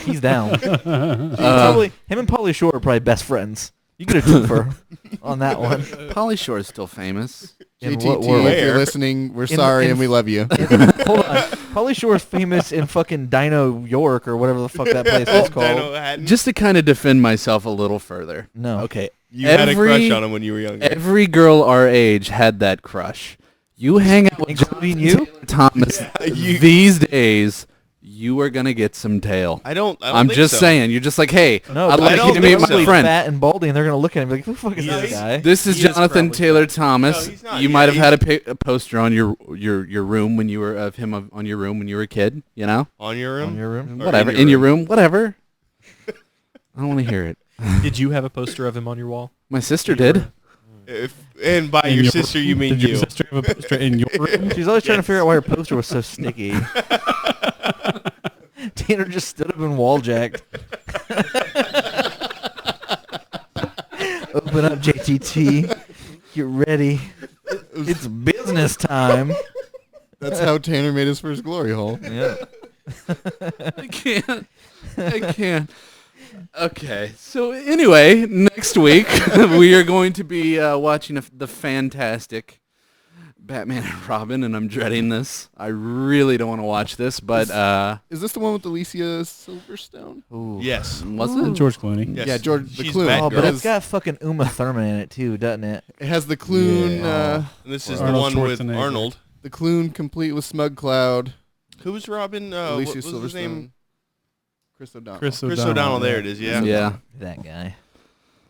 He's down. Him and Pauly Shore are probably best friends. You get a twofer on that one. Pauly Shore is still famous. In JTT, what world? if you're listening, we're In- sorry in- and we love you. Hold on. Pauly Shore is famous in fucking Dino York or whatever the fuck that place is called. Dino Hatton. Just to kind of defend myself a little further. No. Okay. You had a every- crush on him when you were younger. Every girl our age had that crush. You hang out with Including Jonathan you? Taylor Thomas these days, you are gonna get some tail. I don't I'm think just so. saying. You're just like, hey, No, I'd but like don't you to meet think my so. friend. fat and baldy, and they're gonna look at him and be like, "Who the fuck is this guy?" This is He is Jonathan probably Taylor Thomas. No, he's not. You Yeah, might have he's- had a poster on your room when you were of him on your room when you were a kid. You know, On your room? In your room. Or whatever in your room, whatever. I don't want to hear it. did you have a poster of him on your wall? My sister did. And by In your sister, you mean did you. your sister have a poster in your room? She's always trying to figure out why her poster was so sticky. Tanner just stood up and wall jacked. Open up, JTT. Get ready. It's business time. That's how Tanner made his first glory hole. Yeah. I can't. I can't. Okay. So anyway, next week we are going to be watching the fantastic Batman and Robin, and I'm dreading this. I really don't want to watch this, but Is this the one with Alicia Silverstone? Ooh. Yes. was it? George Clooney. Yes. Yeah, George the She's Clooney. Oh, Batgirl. but it's got fucking Uma Thurman in it too, doesn't it? It has the Clune, Yeah. And this is Arnold the one with Schwarzenegger. Arnold. the Clune complete with Smug Cloud. Who's Robin? Alicia what was Silverstone. his name? Chris O'Donnell. Chris Chris O'Donnell. O'Donnell. There it is. Yeah. Yeah. That guy.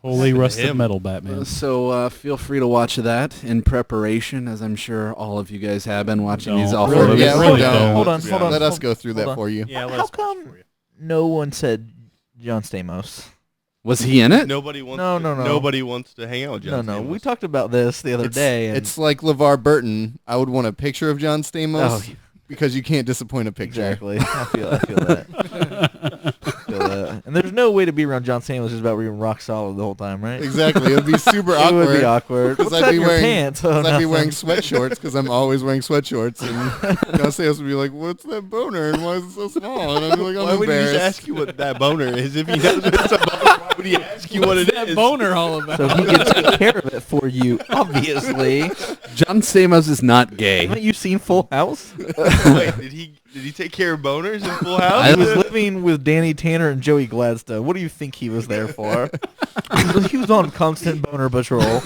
Holy rusted Him. metal Batman. So feel free to watch that in preparation, as I'm sure all of you guys have been watching these Don't. awful Really? movies. Yeah, Really hold on. don't. Hold on, Yeah. hold on. Let us hold- go through hold that on. for you. Yeah, How let's watch it come for you. no one said John Stamos? Was he in it? Nobody wants. No, to, no, no. Nobody wants to hang out with John No, Stamos. we talked about this the other day. And It's like LeVar Burton. I would want a picture of John Stamos Oh, because you can't disappoint a picture. exactly. I feel that. I feel that. And there's no way to be around John Stamos just about being rock solid the whole time, right? Exactly. It would be super It awkward. would be awkward. 'Cause What's I'd that be in your wearing- pants? Oh, 'cause I'd be wearing nothing. sweatshorts because I'm always wearing sweatshorts. And John Stamos would be like, "What's that boner? And why is it so small?" And I'd be like, "I'm Why would he embarrassed." just ask you what that boner is if he knows it's a boner? Why would he ask you what it is? boner all about? So he can take care of it for you, obviously. John Stamos is not gay. Haven't you seen Full House? Wait, did he take care of boners in Full House? He was living with Danny Tanner and Joey Gladstone. What do you think he was there for? He was on constant boner patrol.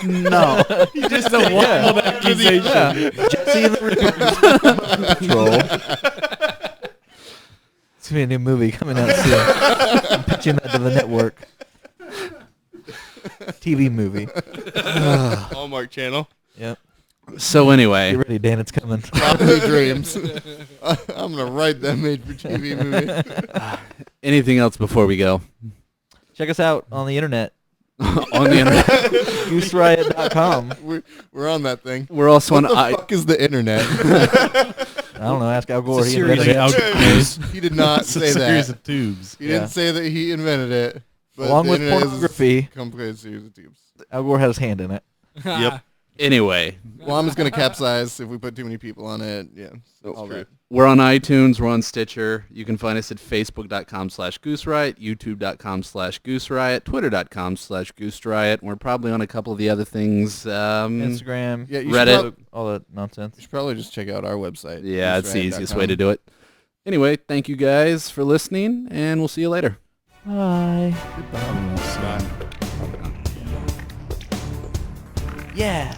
No. He just a wild accusation. Jesse and the Patrol. It's gonna be a new movie coming out soon. I'm pitching that to the network. TV movie. Hallmark Channel. Yep. So anyway, Get ready, Dan. It's coming. Property dreams. I'm gonna write that made-for-TV movie. anything else before we go? Check us out on the internet. On the internet. GooseRiot.com. We're on that thing. We're also What on the fuck is the internet? I don't know. Ask Al Gore. It's a He series invented of it. outgoes. He did not It's a say series that. of tubes. He Yeah. didn't say that he invented it. But Along the with internet is pornography. a complicated series of tubes. Al Gore had his hand in it. Yep. Anyway, Well, I'm just gonna capsize if we put too many people on it. Yeah, so all true. right. we're on iTunes. We're on Stitcher. You can find us at facebook.com/GooseRiot, youtube.com/GooseRiot, twitter.com/GooseRiot. We're probably on a couple of the other things. Instagram. Yeah, you Reddit. Should All that nonsense. you should probably just check out our website. Yeah, it's the gooseriot.com. easiest way to do it. Anyway, thank you guys for listening, and we'll see you later. Bye. Bye. Yeah.